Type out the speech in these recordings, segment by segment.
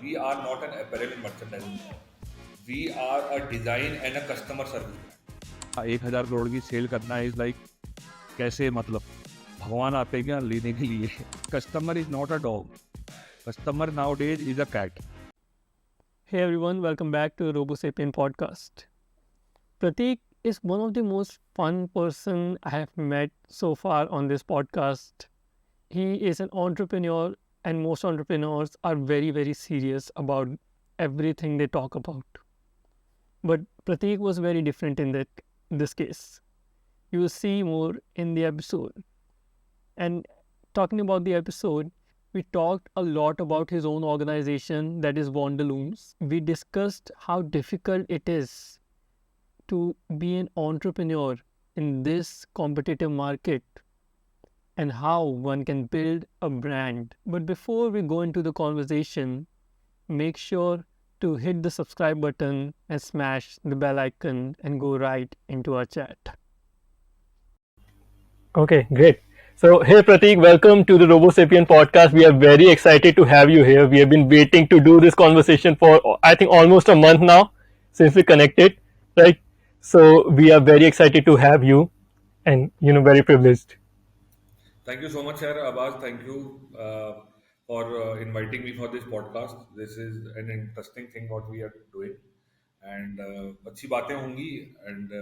We are not an apparel and merchandising brand. We are a design and a customer service brand. 1,000 crore की cell करना is like कैसे मतलब भगवान आते हैं क्या लेने के लिए customer is not a dog customer nowadays is a cat Hey everyone, welcome back to the RoboSapien podcast. Prateek is one of the most fun person I have met so far on this podcast. He is an entrepreneur and most entrepreneurs are very serious about everything they talk about. But Prateek was very different in this case. You will see more in the episode. And talking about the episode, we talked a lot about his own organization, that is Wanderlooms. We discussed how difficult it is to be an entrepreneur in this competitive market and how one can build a brand. But before we go into the conversation, make sure to hit the subscribe button and smash the bell icon and go right into our chat. Okay, great. So, hey Prateek, welcome to the RoboSapien podcast. We are very excited to have you here. We have been waiting to do this conversation for, I think, almost a month now since we connected, right? So, we are very excited to have you and, very privileged. Thank you so much, sir. Abbas, thank you for inviting me for this podcast. This is an interesting thing what we are doing, and अच्छी बातें होंगी and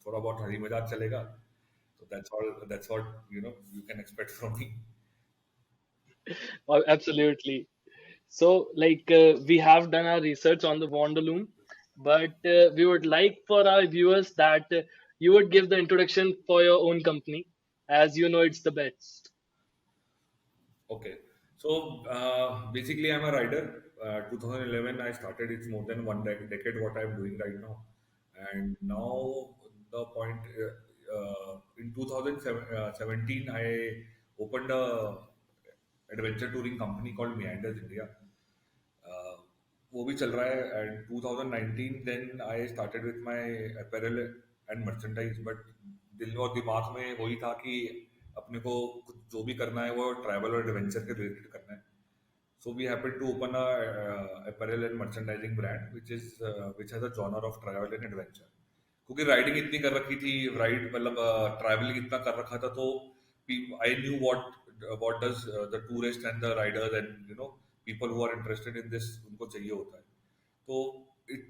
थोड़ा बहुत हंसी मजाक चलेगा. So that's all. That's what you can expect from me. Oh, absolutely. So, we have done our research on the Wanderloom, but we would like for our viewers that you would give the introduction for your own company, as you know it's the best. Okay. So basically, I'm a rider. 2011, I started. It's more than one decade what I'm doing right now. And now the point in 2017, I opened a adventure touring company called Meanders India. Uh, वो भी चल रहा है and 2019 then I started with my apparel and merchandise but दिल और दिमाग में वही था कि अपने को कुछ जो भी करना है वो ट्रैवल और एडवेंचर के रिलेटेड करना है. So we happened to open a apparel and merchandising brand which has a genre of travel and adventure. क्योंकि राइडिंग इतनी कर रखी थी राइड मतलब ट्रैवलिंग इतना कर रखा था तो I knew what does the tourist and the riders and people who are interested in this उनको चाहिए होता है. So it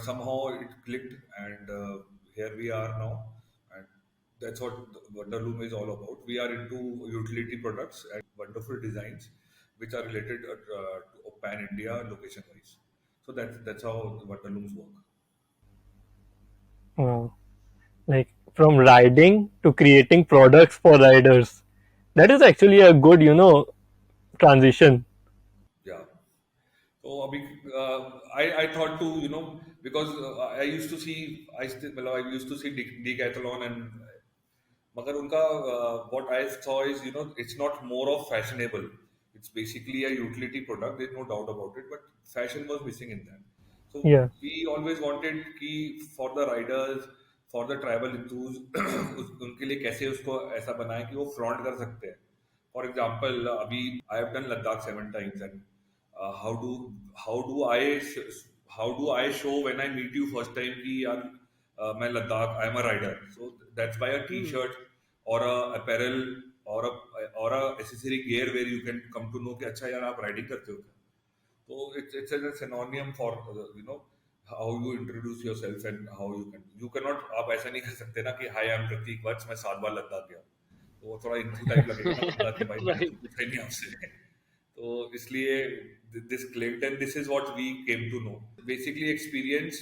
somehow it clicked and here we are now and that's what Wonderloom is all about. We are into utility products and wonderful designs which are related to pan India location wise. So that's how Wonderlooms work. Like from riding to creating products for riders. That is actually a good, transition. Yeah. So I thought to because I used to see I used to see Decathlon and मगर उनका what I saw is it's not more of fashionable. It's basically a utility product. There's no doubt about it. But fashion was missing in that. So Yeah. we always wanted कि for the riders, for the travel enthusiasts, उनके लिए कैसे उसको ऐसा बनाएं कि वो flaunt कर सकते हैं. For example, अभी I have done Ladakh 7 times and how do how do I show when I meet you first time कि यार मैं Ladakh I am a rider. So that's by a Hmm. T-shirt or a apparel or a accessory gear where you can come to know कि अच्छा यार आप riding करते हो क्या. So it's a synonym for how you introduce yourself and how you cannot आप ऐसा नहीं कर सकते ना कि hi I'm प्रतीक वत्स मैं 7 बार लद्दाख गया. तो वो थोड़ा इंटू टाइप लगेगा ना बंदा कि भाई मैंने Right. तो पूछा ही नहीं आपसे. तो इसलिए this clicked and this is what we came to know. Basically experience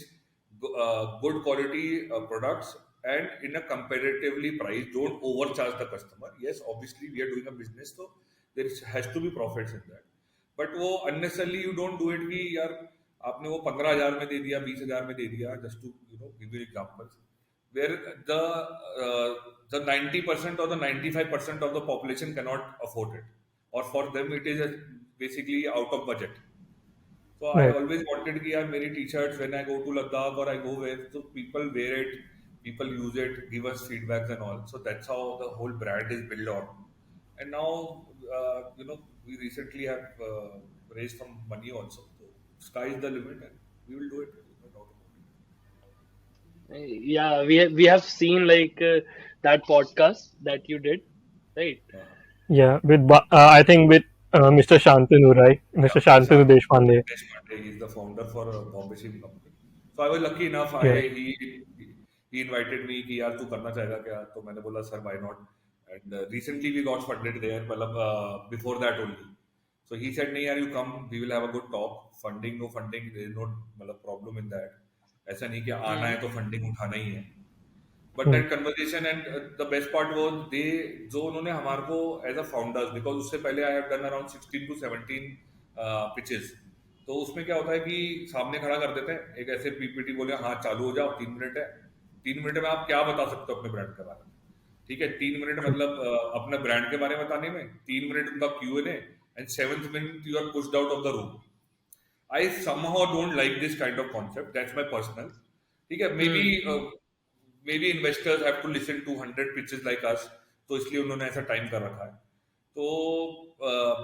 good quality products and in a comparatively price. Don't overcharge the customer. Yes, obviously we are doing a business, so there has to be profits in that. But वो unnecessarily you don't do it कि यार आपने वो 15,000 में दे दिया 20,000 में दे दिया just to give you examples where the 90% or the 95% of the population cannot afford it or for them it is basically out of budget. So I Right. always wanted कि यार मेरी t-shirts when I go to Ladakh or I go where so people wear it, people use it, give us feedbacks and all. So that's how the whole brand is built on. And now we recently have raised some money also. So sky is the limit, and we will do it. No doubt about Yeah, we have seen like that podcast that you did, right? it. Yeah, with I think with Mr. Shantanu, right? Mr. Yeah, Mr. Shantanu Shantanu Deshpande. Deshpande, he's the founder for Bombay Shipping Company. So I was lucky enough. I Yeah. he invited me कि यार तू करना चाहेगा क्या? तो मैंने बोला sir why not? And recently we got funded there. मतलब before that only. So he said नहीं यार you come, we will have a good talk. Funding no funding, there is no मतलब problem in that. ऐसा नहीं कि आना Hmm. है तो फंडिंग उठाना ही है. But Hmm. That conversation and the best part was they जो उन्होंने हमारे को एज अ फाउंडर्स बिकॉज उससे पहले I have done around 16 to 17 pitches. तो उसमें क्या होता है कि सामने खड़ा कर देते हैं एक ऐसे पीपीटी, बोले हाँ चालू हो जाओ 3 मिनट है. 3 मिनट में आप क्या बता सकते हो अपने ब्रांड के बारे में? ठीक है, 3 मिनट मतलब अपने ब्रांड के बारे में बताने में 3 मिनट उनका Q&A and 7th minute you are pushed out of the room. I somehow don't like this kind of concept. That's my personal. ठीक है, maybe Hmm. maybe investors have to listen to 100 pitches like us. तो इसलिए उन्होंने ऐसा time कर रखा है. तो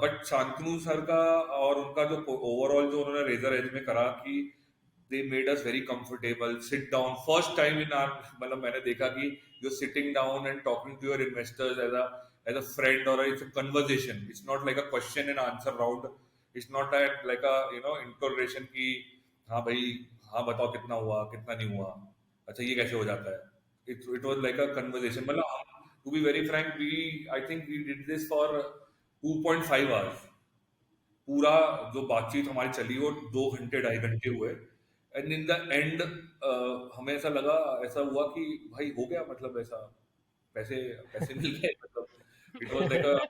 बट शांतनु सर का और उनका जो ओवरऑल जो उन्होंने रेजर एज में करा कि they made us very comfortable sit down first time in our, मतलब मैंने देखा कि you sitting down and talking to your investors as a friend और it's a conversation. It's not like a question and answer round. It's not like a interrogation की हाँ भाई हाँ बताओ कितना हुआ कितना नहीं हुआ, अच्छा ये कैसे हो जाता है. It was like a conversation. मतलब to be very frank, I think we did this for 2.5 hours. पूरा जो बातचीत हमारी चली वो 2 घंटे 2.5 घंटे हुए. एंड इन द एंड हमें ऐसा लगा, ऐसा हुआ कि भाई हो गया, मतलब ऐसा पैसे पैसे मिल गए. मतलब इट वाज लाइक अ,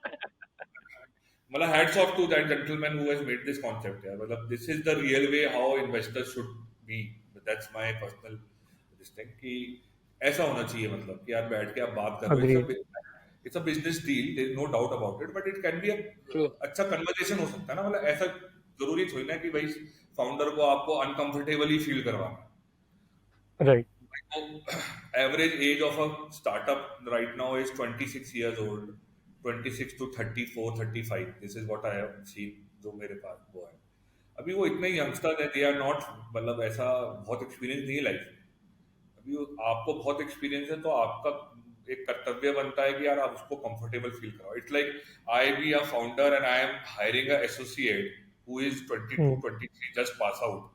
मतलब hats off to that gentleman who has made this concept यार. मतलब this is the real way how investors should be. That's my personal this thing कि ऐसा होना चाहिए. मतलब कि यार बैठ के आप बात कर रहे Agreed. हो. It's a business deal, there is no doubt about it, but it can be True. अच्छा कन्वर्सेशन हो सकता है ना. मतलब ऐसा जरूरी थोड़ी ना कि भाई फाउंडर को आपको अनकंफर्टेबल ही फील करवाना है. Right. Average age of a startup right now is 26 years old, 26 to 34 35. This is what I have seen. जो मेरे पास वो है अभी, वो इतने यंगस्टर है, दे आर नॉट, मतलब ऐसा बहुत एक्सपीरियंस नहीं है लाइफ में. अभी आपको बहुत एक्सपीरियंस है तो आपका एक कर्तव्य बनता है कि यार आप उसको कंफर्टेबल फील कराओ. It's like I be a founder and I am hiring a associate who is Hmm. 22 23 just pass out.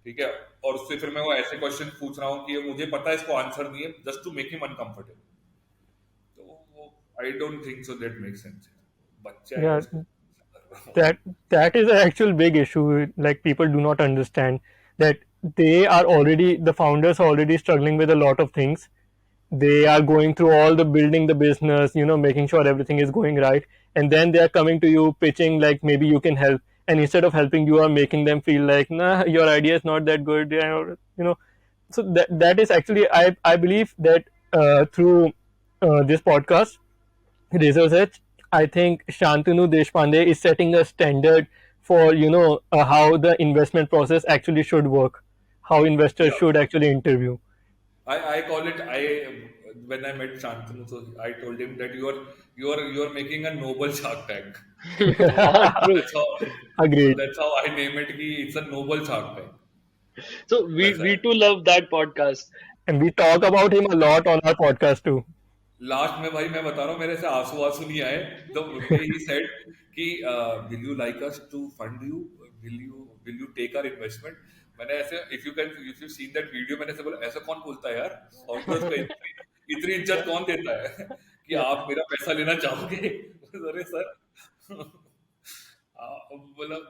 ठीक है, और उससे फिर मैं वो ऐसे क्वेश्चन पूछ रहा हूँ कि ये मुझे पता है इसको आंसर नहीं है, just to make him uncomfortable. तो I don't think so that make sense. बच्चा है Yeah, उसको कर रहा हूँ. that is an actual big issue. Like people do not understand that the founders are already struggling with a lot of things. They are going through all the building the business, making sure everything is going right, and then they are coming to you pitching like maybe you can help, and instead of helping, you are making them feel like nah, your idea is not that good, So that is actually I believe that through this podcast research, I think Shantanu Deshpande is setting a standard for how the investment process actually should work, how investors Yeah, should actually interview. I call it, when I met Shantanu, so I told him that you are making a noble Shark Tank. So True. that's how so Agreed. that's how I name it कि it's a noble Shark Tank. So we वैसा we है. too love that podcast. And we talk about him a lot on our podcast too. Last में भाई मैं बता रहा हूँ मेरे से आंसू आंसू नहीं आए. द वे ही सेड कि will you like us to fund you, will you take our investment. मैंने ऐसे if you seen that video, मैंने ऐसे बोला ऐसा कौन बोलता है यार, फाउंडर्स को इतनी इज्जत कौन देता है कि आप मेरा पैसा लेना चाहोगे. अरे सर मतलब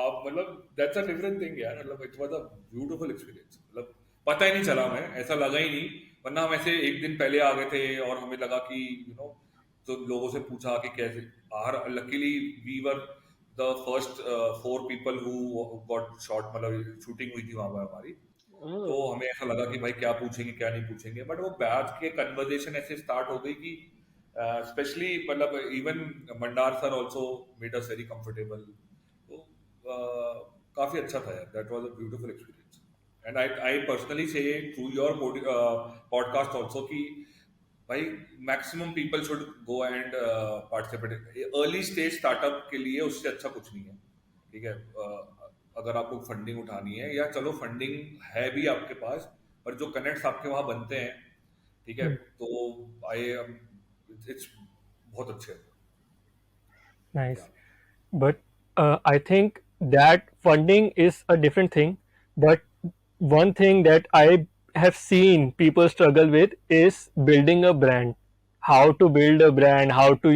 आप मतलब दैट्स अ डिफरेंट थिंग यार. मतलब it was a beautiful experience. मतलब पता ही नहीं चला, मैं ऐसा लगा ही नहीं. वरना हम ऐसे एक दिन पहले आ गए थे और हमें लगा कि तो लोगों से पूछा कि कैसे. Are luckily we were the first 4 people who got shot, मतलब शूटिंग हुई थी वहां पर हमारी. तो Oh. हमें ऐसा लगा कि भाई क्या पूछेंगे क्या नहीं पूछेंगे, बट वो बैठ के कन्वर्जेशन ऐसे स्टार्ट हो गई कि स्पेशली मतलब even Mandar sir also made us very comfortable. तो काफी अच्छा था यार. That was a beautiful experience. And I personally से थ्रू योर पॉडकास्ट ऑल्सो कि भाई maximum people should go and participate. Early stage startup के लिए उससे अच्छा कुछ नहीं है. ठीक है, अगर आपको फंडिंग उठानी है, या चलो फंडिंग है भी आपके पास, पर जो कनेक्ट्स आपके वहाँ बनते हैं, ठीक है, Hmm. तो आई इट्स बहुत अच्छे हैं। Nice. Yeah. But I think that funding is a different thing. But one thing that I have seen people struggle with is building a brand. How to build a brand, how to,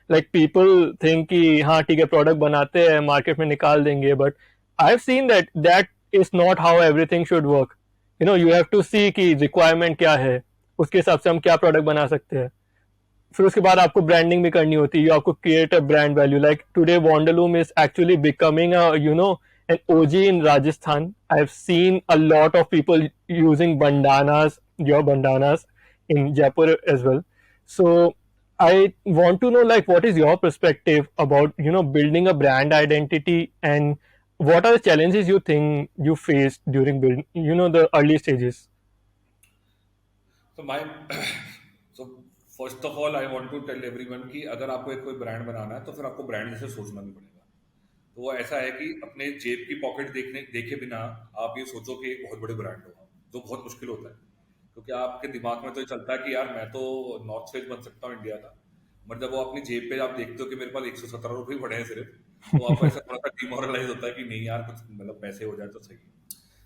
like people think कि हाँ ठीक है product बनाते हैं market में निकाल देंगे, but I've seen that is not how everything should work. You have to see कि requirement क्या है, उसके हिसाब से हम क्या product बना सकते हैं. फिर उसके बाद आपको ब्रांडिंग भी करनी होती है. आपको create a brand value. Like today Wanderloom is actually becoming an OG in Rajasthan. I've seen a lot of people using bandanas, your bandanas in Jaipur as well. So I want to know, like, what is your perspective about building a brand identity, and what are the challenges you think you faced during building the early stages? So my so first of all I want to tell everyone कि अगर आपको एक कोई brand बनाना है तो फिर आपको brand जैसे सोचना भी पड़ेगा. तो वो ऐसा है कि अपने जेब की पॉकेट देखे बिना आप ये सोचो कि एक बहुत बड़े ब्रांड होगा, जो बहुत मुश्किल होता है, क्योंकि आपके दिमाग में तो ये चलता है कि यार मैं तो नॉर्थ फेस बन सकता हूँ इंडिया का, बट जब वो अपनी जेब पे आप देखते हो कि मेरे पास 117 रुपये पड़े हैं सिर्फ, तो आपको ऐसा थोड़ा सा डिमोरलाइज होता है कि नहीं यार कुछ मतलब पैसे हो जाए तो सही है.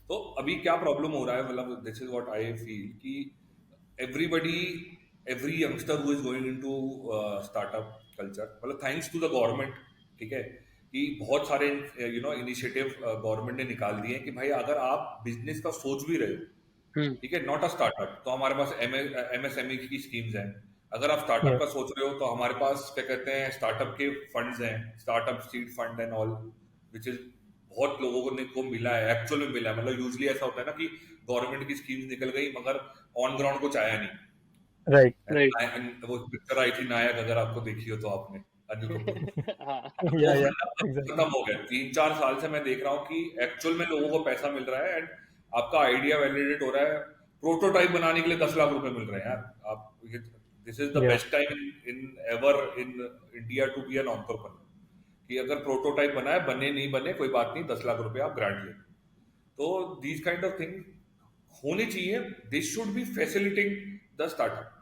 तो अभी क्या प्रॉब्लम हो रहा है, मतलब this is what I feel कि everybody every youngster who is going into startup culture, मतलब थैंक्स टू द गवर्नमेंट, ठीक है, कि बहुत सारे इनिशिएटिव गवर्नमेंट ने निकाल दिए हैं कि भाई अगर आप बिजनेस का सोच भी रहे हो, Hmm. ठीक है, नॉट अ स्टार्टअप, तो हमारे पास MSME की स्कीम्स हैं. अगर आप स्टार्टअप Yeah. का सोच रहे हो तो हमारे पास क्या कहते हैं स्टार्टअप के फंड्स हैं, startup seed fund and all, which is बहुत लोगों को मिला है, एक्चुअल में मिला है. मतलब यूजली ऐसा होता है ना कि गवर्नमेंट की स्कीम्स निकल गई मगर ऑन ग्राउंड कुछ आया नहीं. Right. Right. वो पिक्चर आई थी नायक, अगर आपको देखी हो तो आपने, अनिल कपूर की, हाँ. वो Yeah, yeah, फंडा अब exactly. खत्म हो गया. 3-4 साल से मैं देख रहा हूँ कि एक्चुअल में लोगों को पैसा मिल रहा है एंड आपका आइडिया वैलिडेट हो रहा है. प्रोटोटाइप बनाने के लिए 10 लाख रुपए मिल रहे हैं यार. आप this is the Yeah. Best time in ever in India to be an entrepreneur, कि अगर प्रोटोटाइप बना है, बने नहीं बने कोई बात नहीं, 10 लाख रुपए आप ग्रांट ले. तो दीज काइंड ऑफ थिंग होनी चाहिए. This should be facilitating the startup.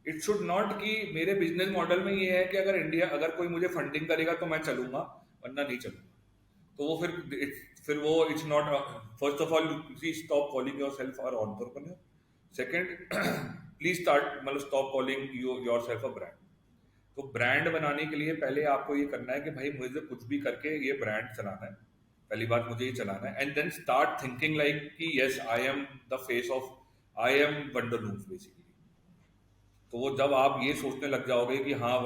It should not कि मेरे बिजनेस मॉडल में ये है कि अगर कोई मुझे फंडिंग करेगा तो मैं चलूंगा, वरना नहीं चलूंगा. तो वो फिर वो it's not. First of all stop calling your self और एंटरप्रेन्योर. सेकंड, प्लीज स्टार्ट मतलब stop calling your self a brand. तो ब्रांड बनाने के लिए पहले आपको ये करना है कि भाई मुझे कुछ भी करके ये ब्रांड चलाना है. पहली बात मुझे ये चलाना है, and then start thinking like कि yes I am the face of, I am Wanderloom's basically. तो वो जब आप ये सोचने लग जाओगे कि हाँ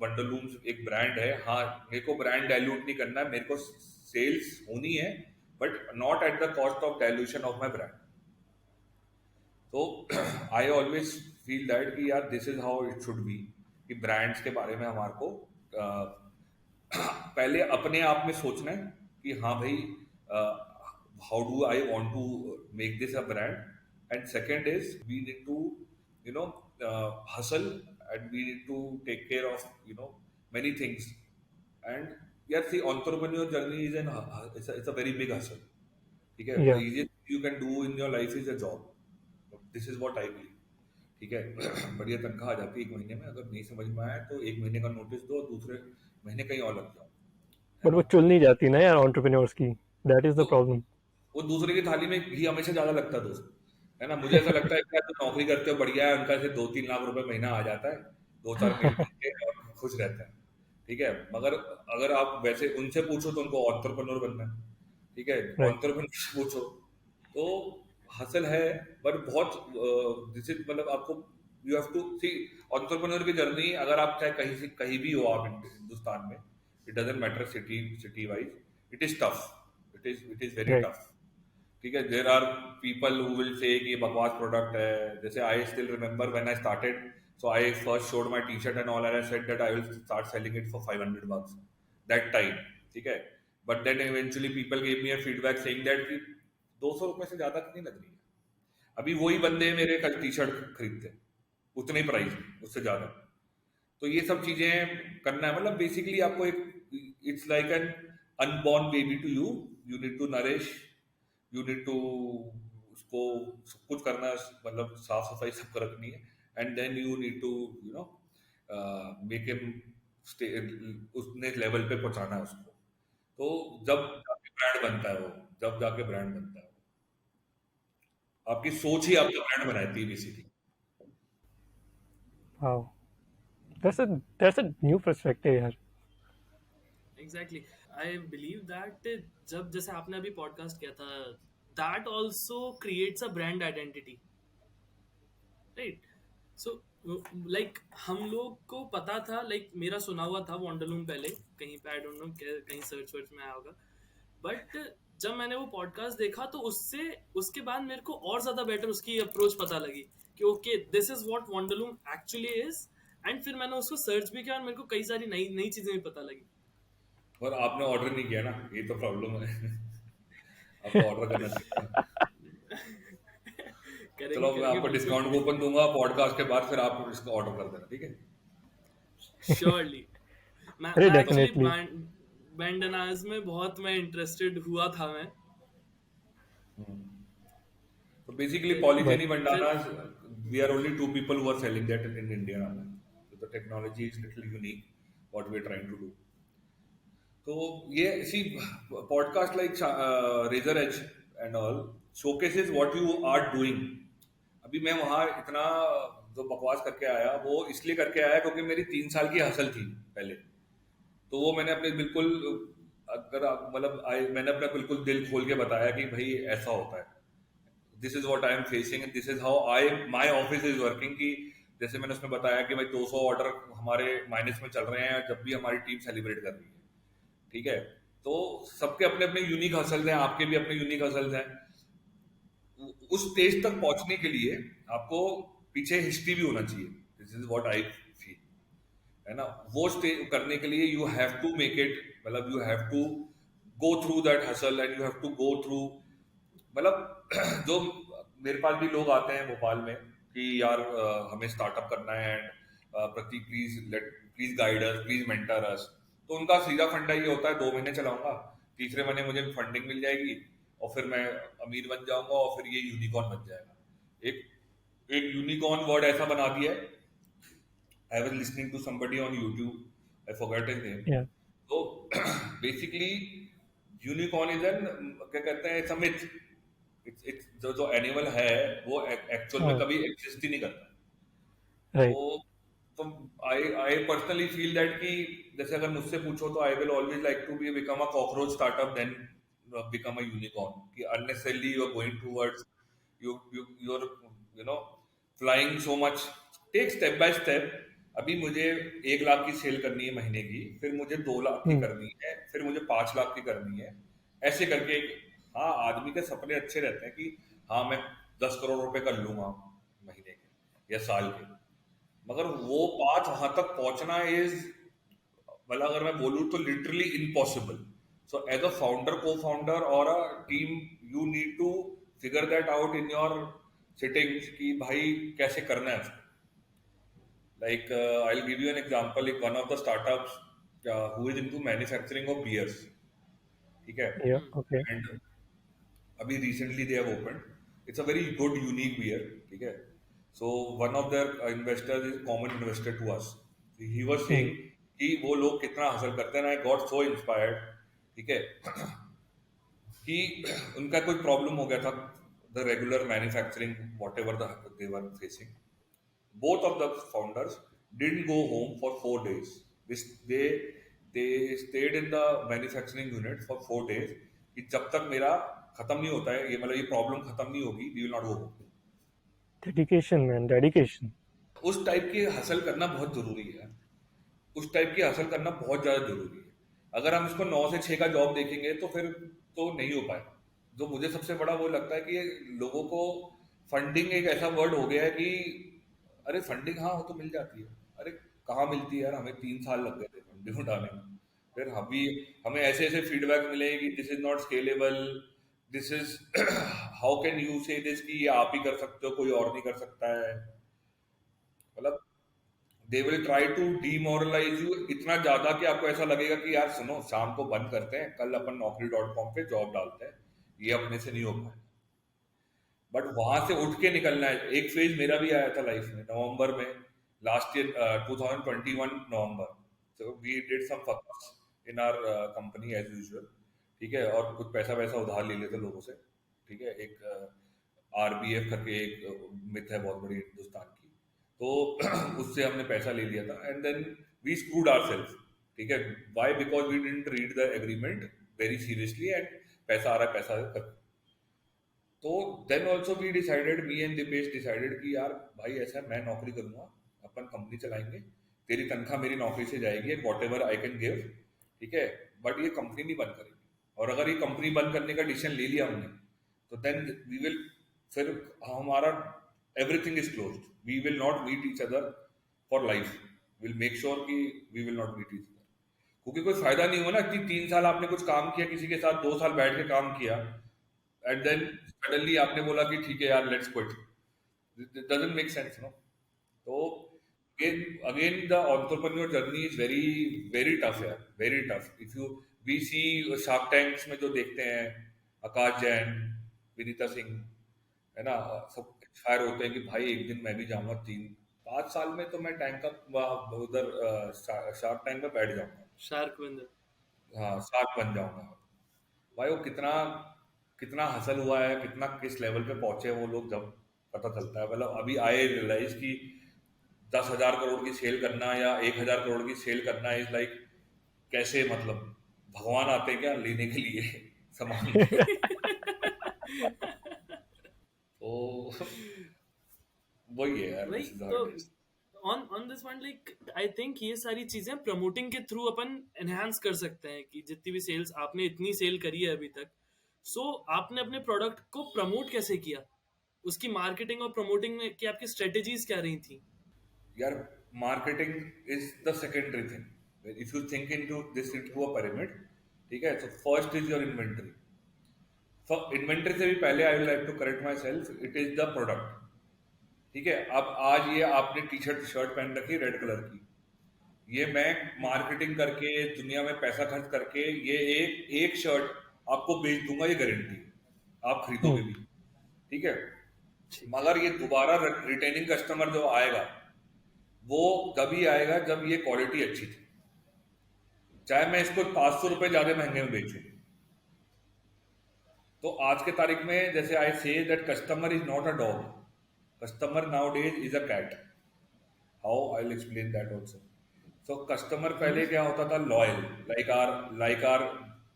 वंडरलूम्स एक ब्रांड है, हाँ मेरे को ब्रांड डाइल्यूट नहीं करना है, मेरे को सेल्स होनी है, but not at the cost of dilution of my brand. तो आई ऑलवेज फील दैट कि यार this is how it should be, कि ब्रांड्स के बारे में हमारे को पहले अपने आप में सोचना है कि हाँ भाई how do I want to make this a brand. And second is we need to you know hustle, and we need to take care of many things. And yeah, see, entrepreneur journey is it's a very big hustle. ठीक है, the Yeah. easiest you can do in your life is a job. This is what I believe. ठीक है. बढ़िया तनख्वाह आ जाती है 1 महीने में, अगर नहीं समझ में आया तो 1 महीने का नोटिस दो, दूसरे महीने कहीं और लग जाओ, है बट वो ना. चुल नहीं जाती ना यार एंटरप्रेन्योर्स की. दैट इज द तो प्रॉब्लम. वो दूसरे की थाली में घी हमेशा ज्यादा लगता है दोस्त, है ना. मुझे ऐसा लगता है कि यार जो नौकरी करते हो बढ़िया है, उनका से 2-3 लाख रुपए महीना आ जाता है, 2-4 मेल के और खुश रहते हैं. ठीक है, मगर अगर आप वैसे उनसे पूछो तो उनको एंटरप्रेन्योर बनना है. ठीक है, राइट. एंटरप्रेन्योर से पूछो तो हसल है, पर बहुत दिस इज मतलब आपको you have to see entrepreneur की जर्नी. अगर आप चाहे कहीं से कहीं भी हो आप हिंदुस्तान में, it doesn't matter city wise, it is tough. It is very right. Tough. ठीक है, there are people who will say कि ये बकवास प्रोडक्ट है. जैसे I still remember when I started, so I first showed my T shirt and all, and I said that I will start selling it for $500 that time. ठीक है, but then eventually people gave me a feedback saying that कि 200 रुपए से ज्यादा कितनी लग रही है. अभी वही बंदे मेरे कल टी शर्ट खरीदते हैं उतने ही प्राइस में, उससे ज्यादा. तो ये सब चीजें करना है. मतलब बेसिकली आपको एक, it's like an unborn baby to you, nourish, you need to उसको सब कुछ करना है, मतलब साफ सफाई सबको रखनी है, and then you need to you know make him stay, उसने लेवल पे पहुंचाना है उसको। तो जब जाके ब्रांड बनता है वो, जब जाके ब्रांड बनता है वो। आपकी सोच ही आपका ब्रांड बनाती है basically. Wow, that's a new perspective यार. एग्जैक्टली आई बिलीव दैट जब जैसे आपने अभी पॉडकास्ट किया था, that also creates a brand identity, right? So like हम लोग को पता था, लाइक मेरा सुना हुआ था वॉन्डरलूम पहले कहीं पे, आई डोंट नो कहीं सर्च वर्च में आया होगा, बट जब मैंने वो पॉडकास्ट देखा तो उसके बाद मेरे को और ज्यादा बेटर उसकी अप्रोच पता लगी कि okay this is what Wanderloom actually is, and फिर मैंने उसको सर्च भी किया और मेरे को कई सारी नई नई चीजें भी पता लगी। और आपने ऑर्डर नहीं किया ना, ये तो प्रॉब्लम है। आपको ऑर्डर करना चाहिए था। करेंगे चलो मैं करेंगे आपको बिल्कुल, डिस्काउंट कूपन दूंगा पॉडकास्ट के बाद, फिर आप इसको ऑर्डर कर देना, ठीक है? श्योरली। मैं अरे एक्चुअली definitely. बैंडनाज में बहुत मैं इंटरेस्टेड हुआ था मैं, So basically, But Polythene फिर bandanas, we are only two people who are selling that in India now. So the technology is little unique, what we are trying to do. तो ये see podcast like razor edge and all showcases what you are doing. अभी मैं वहाँ इतना जो बकवास करके आया वो इसलिए करके आया क्योंकि मेरी 3 साल की हसल थी पहले। तो वो मैंने अपने बिल्कुल, अगर मतलब मैंने अपना बिल्कुल दिल खोल के बताया कि भाई ऐसा होता है, this is what I am facing, this is how my office is working. कि जैसे मैंने उसमें बताया कि भाई 200 ऑर्डर हमारे माइनस में चल रहे हैं जब भी हमारी टीम सेलिब्रेट कर रही है, ठीक है? तो सबके अपने अपने यूनिक हसल्स हैं, आपके भी अपने यूनिक हसल्स हैं। उस स्टेज तक पहुंचने के लिए आपको पीछे हिस्ट्री भी होना चाहिए, this is what I feel, है ना? वो स्टेज करने के लिए you have to make it, मतलब you have to go through that hustle and you have to go through, मतलब जो मेरे पास भी लोग आते हैं भोपाल में कि यार हमें स्टार्टअप करना है and Prateek please guide us, please mentor us. तो उनका सीधा फंडा ये होता है 2 महीने चलाऊंगा, तीसरे महीने मुझे फंडिंग मिल जाएगी और फिर मैं अमीर बन जाऊंगा और फिर ये यूनिकॉर्न बन जाएगा। एक एक यूनिकॉर्न वर्ड ऐसा बना दिया है, I was listening to somebody on YouTube, I forgot his name. yeah, तो बेसिकली यूनिकॉर्न इज एन, क्या कहते हैं, इट्स अ मिथ। इट्स जो एनिमल है वो एक्चुअल में oh, कभी एग्जिस्ट ही नहीं करता। right. तो तो आई पर्सनली फील दैट कि जैसे अगर मुझसे पूछो तो I will always like to be become a cockroach startup then become a unicorn. कि unnecessarily you are going towards, you are you know flying so much. Take step by step. अभी मुझे 1 लाख की सेल करनी है महीने की, फिर मुझे 2 लाख की Hmm. करनी है, फिर मुझे 5 लाख की करनी है, ऐसे करके। हाँ, आदमी के सपने अच्छे रहते हैं कि हाँ मैं 10 करोड़ रुपए कर लूंगा महीने के या साल के, मगर वो बात वहां तक पहुंचना इज, मतलब अगर मैं बोलूँ तो literally impossible. So as a founder, cofounder और a team, you need to figure that out in your sittings कि भाई कैसे करना है उसको। Like I will give you an example, एक one of the startups who is into manufacturing of beers, ठीक है? Yeah, okay. एंड अभी recently they have open, it's a very good unique beer, ठीक है? So one of there investors is common investor to us, he was Hmm. Saying कि वो लोग कितना हासिल करते हैं। आई गॉट सो इंस्पायर्ड, ठीक है? कि उनका कोई प्रॉब्लम हो गया था, the regular manufacturing what ever they were facing. Both of the founders didn't go home for 4 days. They they stayed in the manufacturing unit for 4 days कि जब तक मेरा खत्म नहीं होता है, ये मतलब ये प्रॉब्लम खत्म नहीं होगी, we will not go home. Dedication, man, dedication. उस टाइप की हसल करना बहुत जरूरी है, उस टाइप की हसल करना बहुत ज्यादा जरूरी है। अगर हम इसको 9 से 6 का जॉब देखेंगे तो फिर तो नहीं हो पाएगा। जो मुझे सबसे बड़ा वो लगता है कि ये लोगों को फंडिंग एक ऐसा वर्ड हो गया है कि अरे फंडिंग हाँ वो तो मिल जाती है, अरे कहाँ मिलती है यार, हमें 3 साल लग गए थे फंडिंग उठाने में। फिर अभी हमें ऐसे ऐसे फीडबैक मिले कि this is not scalable, this is how can you से दिस कि ये आप ही कर सकते हो, कोई और नहीं कर सकता है। मतलब they will try to demoralise you इतना ज्यादा कि आपको ऐसा लगेगा कि यार सुनो, शाम को बंद करते हैं, कल अपन naukri.com पे जॉब डालते हैं, ये अपने से नहीं हो पाएगा। बट वहां से उठ के निकलना है। एक फेज मेरा भी आया था लाइफ में, नवंबर में, last year 2021 November. So we did some fucks in our company as usual, ठीक है, और कुछ पैसा वैसा उधार ले लेते लोगों से, ठीक है। एक आरबीएफ करके एक मिथ है बहुत बड़ी हिंदुस्तान की, तो उससे हमने पैसा ले लिया था and then we screwed ourself, ठीक है। Why? Because we didn't read the agreement very seriously and पैसा आ रहा है, पैसा कर। तो then also we decided, me and Deepesh decided कि यार भाई ऐसा है, मैं नौकरी करूंगा, अपन कंपनी चलाएंगे, तेरी तनख्वाह मेरी नौकरी से जाएगी and what ever I can give, ठीक है, बट ये कंपनी नहीं बंद करेगी। और अगर ये कंपनी बंद करने का डिसीजन ले लिया हमने, तो देन वी विल, फिर हमारा everything is closed, we will not meet each other for life, will make sure कि we will not meet each other. क्योंकि कोई फायदा नहीं हुआ ना कि 3 साल आपने कुछ काम किया किसी के साथ, 2 साल बैठ के काम किया एंड देन सडनली आपने बोला कि ठीक है यार let's quit, it doesn't make sense, no. तो again the entrepreneur journey is very very tough यार, very tough। if you we see Shark Tanks में जो देखते हैं, आकाश जैन, विनीता सिंह, है ना, सब एक्सपायर होते हैं कि भाई एक दिन मैं भी जाऊंगा, 3-5 साल में तो मैं टैंक अप उधर शार्क टैंक में बैठ जाऊंगा, शार्क बंदर। हाँ शार्क बन जाऊंगा। भाई वो कितना कितना हसल हुआ है, कितना किस लेवल पे पहुंचे हैं वो लोग, जब पता चलता है। मतलब अभी आए रियलाइज की 10,000 करोड़ की सेल करना या 1,000 करोड़ की सेल करना इज लाइक, कैसे, मतलब भगवान आते हैं क्या लेने के लिए सामान? तो वही है यार, वही this is how तो it is। On this point like I think ये सारी चीजें प्रमोटिंग के थ्रू अपन एनहांस कर सकते हैं कि जितनी भी सेल्स आपने इतनी सेल करी है अभी तक, सो आपने अपने प्रोडक्ट को प्रमोट कैसे किया, उसकी मार्केटिंग और प्रमोटिंग में की आपकी स्ट्रेटेजीज क्या रही थी? यार marketing is the secondary thing, if you think into this into a pyramid, ठीक है। तो first is your inventory. Inventory से भी पहले I will like to correct my self, it is the product, ठीक है। अब आज ये आपने टी शर्ट शर्ट पहन रखी रेड कलर की, ये मैं मार्केटिंग करके दुनिया में पैसा खर्च करके ये एक शर्ट आपको बेच दूंगा, ये गारंटी, आप खरीदोगे भी, ठीक है। मगर ये दोबारा रिटेनिंग कस्टमर जो आएगा वो तभी आएगा जब ये क्वालिटी अच्छी थी, चाहे मैं इसको 500 रुपए ज्यादा महंगे में बेचूं। तो आज के तारीख में जैसे I say that customer is not a dog, customer nowadays is a cat. How I will explain that also. So customer पहले क्या होता था, लॉयल, लाइक आर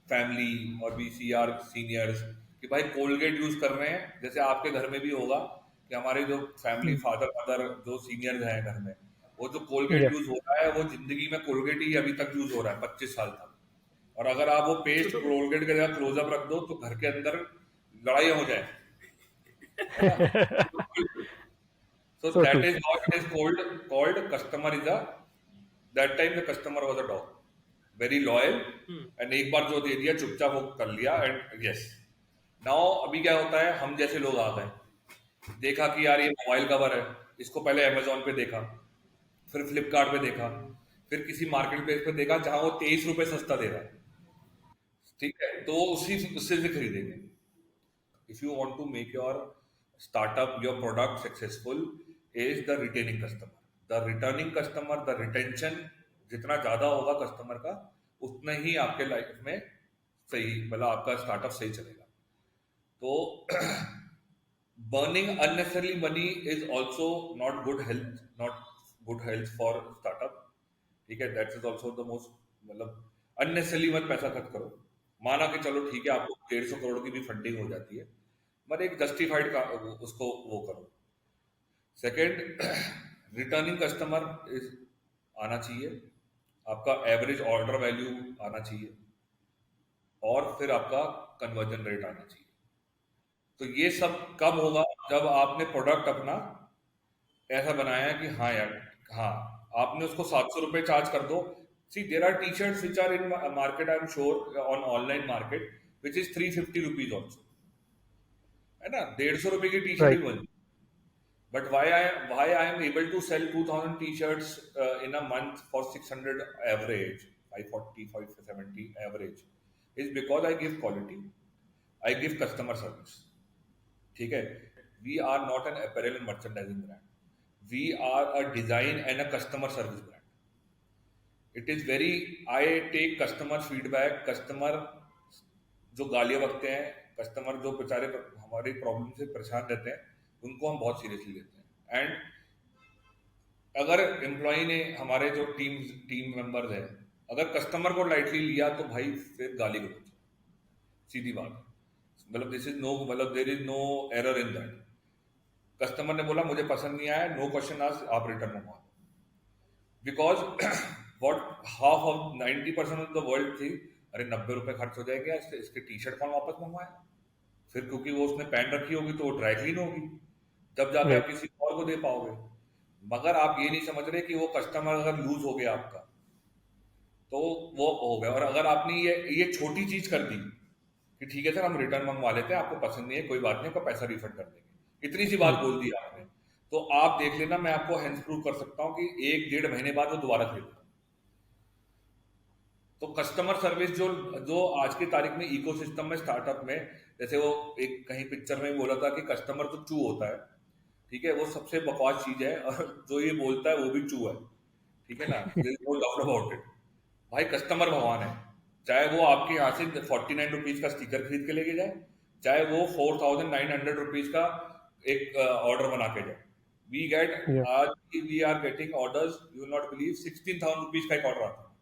फैमिली, और वी सी आर सीनियर्स कि भाई कोलगेट यूज कर रहे हैं, जैसे आपके घर में भी होगा कि हमारे जो फैमिली फादर मदर जो सीनियर्स हैं घर में, वो जो कोलगेट Yeah. यूज हो रहा है वो जिंदगी में कोलगेट ही अभी तक यूज हो रहा है 25 साल तक। और अगर आप वो पेस्ट कोलगेट की जगह क्लोजअप रख दो तो घर के अंदर लड़ाइयाँ हो जाए, है ना। So So that true. is how it is called customer is a, that time the customer was a dog, very loyal, and एक बार जो दे दिया चुपचाप वो कर लिया, and yes। now अभी क्या होता है, हम जैसे लोग आ गए, देखा कि यार ये मोबाइल कवर है, इसको पहले अमेजोन पे देखा, फिर फ्लिपकार्ट पे देखा, फिर किसी मार्केट प्लेस पे देखा जहां वो 23 रुपए सस्ता दे रहा है, ठीक है, तो उससे से खरीदेंगे। if you want to make your startup, your product successful, is the retaining customer, the returning customer, the retention जितना ज्यादा होगा कस्टमर का, उतना ही आपके लाइफ में सही, मतलब आपका स्टार्टअप सही चलेगा। तो burning unnecessarily money is also not good health, not good health for startup, ठीक है। That is also the most, मतलब अननेसेसरली मत पैसा खर्च करो। माना कि चलो ठीक है आपको 150 करोड़ की भी फंडिंग हो जाती है, बट एक जस्टिफाइड का उसको वो करो। सेकंड, रिटर्निंग कस्टमर इज आना चाहिए, आपका एवरेज ऑर्डर वैल्यू आना चाहिए, और फिर आपका कन्वर्जन रेट आना चाहिए। तो ये सब कब होगा, जब आपने प्रोडक्ट अपना ऐसा बनाया कि हाँ यार, हाँ आपने उसको 700 रुपए चार्ज कर दो। See there are T shirts which are in market, I am sure on online market, which is 350 rupees also, है ना, 150 रुपए की टी शर्ट ही Right. बनी, But why I am able to sell 2,000 t-shirts in a month for 600 average, 540, 570 average, is because I give quality, I give customer service. ठीक है? We are not an apparel and merchandising brand. We are a design and a customer service brand. It is very, I take customer feedback, customer जो गालियाँ बकते हैं, customer जो बेचारे हमारी problem से परेशान रहते हैं, उनको हम बहुत सीरियसली लेते हैं. एंड अगर एम्प्लॉय ने, हमारे जो टीम मेंबर्स हैं, अगर कस्टमर को लाइटली लिया तो भाई फिर गाली गलौज, सीधी बात है. मतलब दिस इज नो, मतलब there is no error in that. Customer ने बोला मुझे पसंद नहीं आया, नो क्वेश्चन आस्क्ड, आप रिटर्न मंगवा दो. Because what half of 90% of the world थी, अरे 90 रुपए खर्च हो जाएगा, इसके टी शर्ट कौन वापस मंगवाए. फिर क्योंकि वो उसने पहन रखी होगी तो वो ड्राई क्लीन होगी, जब जाके आप किसी और को दे पाओगे. मगर आप ये नहीं समझ रहे कि वो कस्टमर अगर लूज हो गया आपका तो वो हो गया. और अगर आपने ये छोटी चीज कर दी कि ठीक है सर हम रिटर्न मंगवा लेते हैं, आपको पसंद नहीं है कोई बात नहीं, आपका पैसा रिफंड कर देंगे, इतनी सी बात बोल दी आपने, तो आप देख लेना, मैं आपको हैंड्स प्रूव कर सकता हूँ कि 1-1.5 महीने बाद वो दोबारा खरीदेगा. तो कस्टमर सर्विस जो आज की तारीख में इकोसिस्टम में, स्टार्टअप में, जैसे वो एक कहीं पिक्चर में बोला था कि कस्टमर तो चू होता है, ठीक है, वो सबसे बकवास चीज है, और जो ये बोलता है वो भी चू है, ठीक है ना, नो डाउट अबाउट इट. भाई कस्टमर भगवान है, चाहे वो आपके यहाँ से 49 रुपीज का स्टिकर खरीद के लेके जाए, चाहे वो 4,900 रुपीज का एक ऑर्डर बना के जाए. वी गेट, आज we are getting orders, you will not believe, 16,000 rupees का एक ऑर्डर आता है,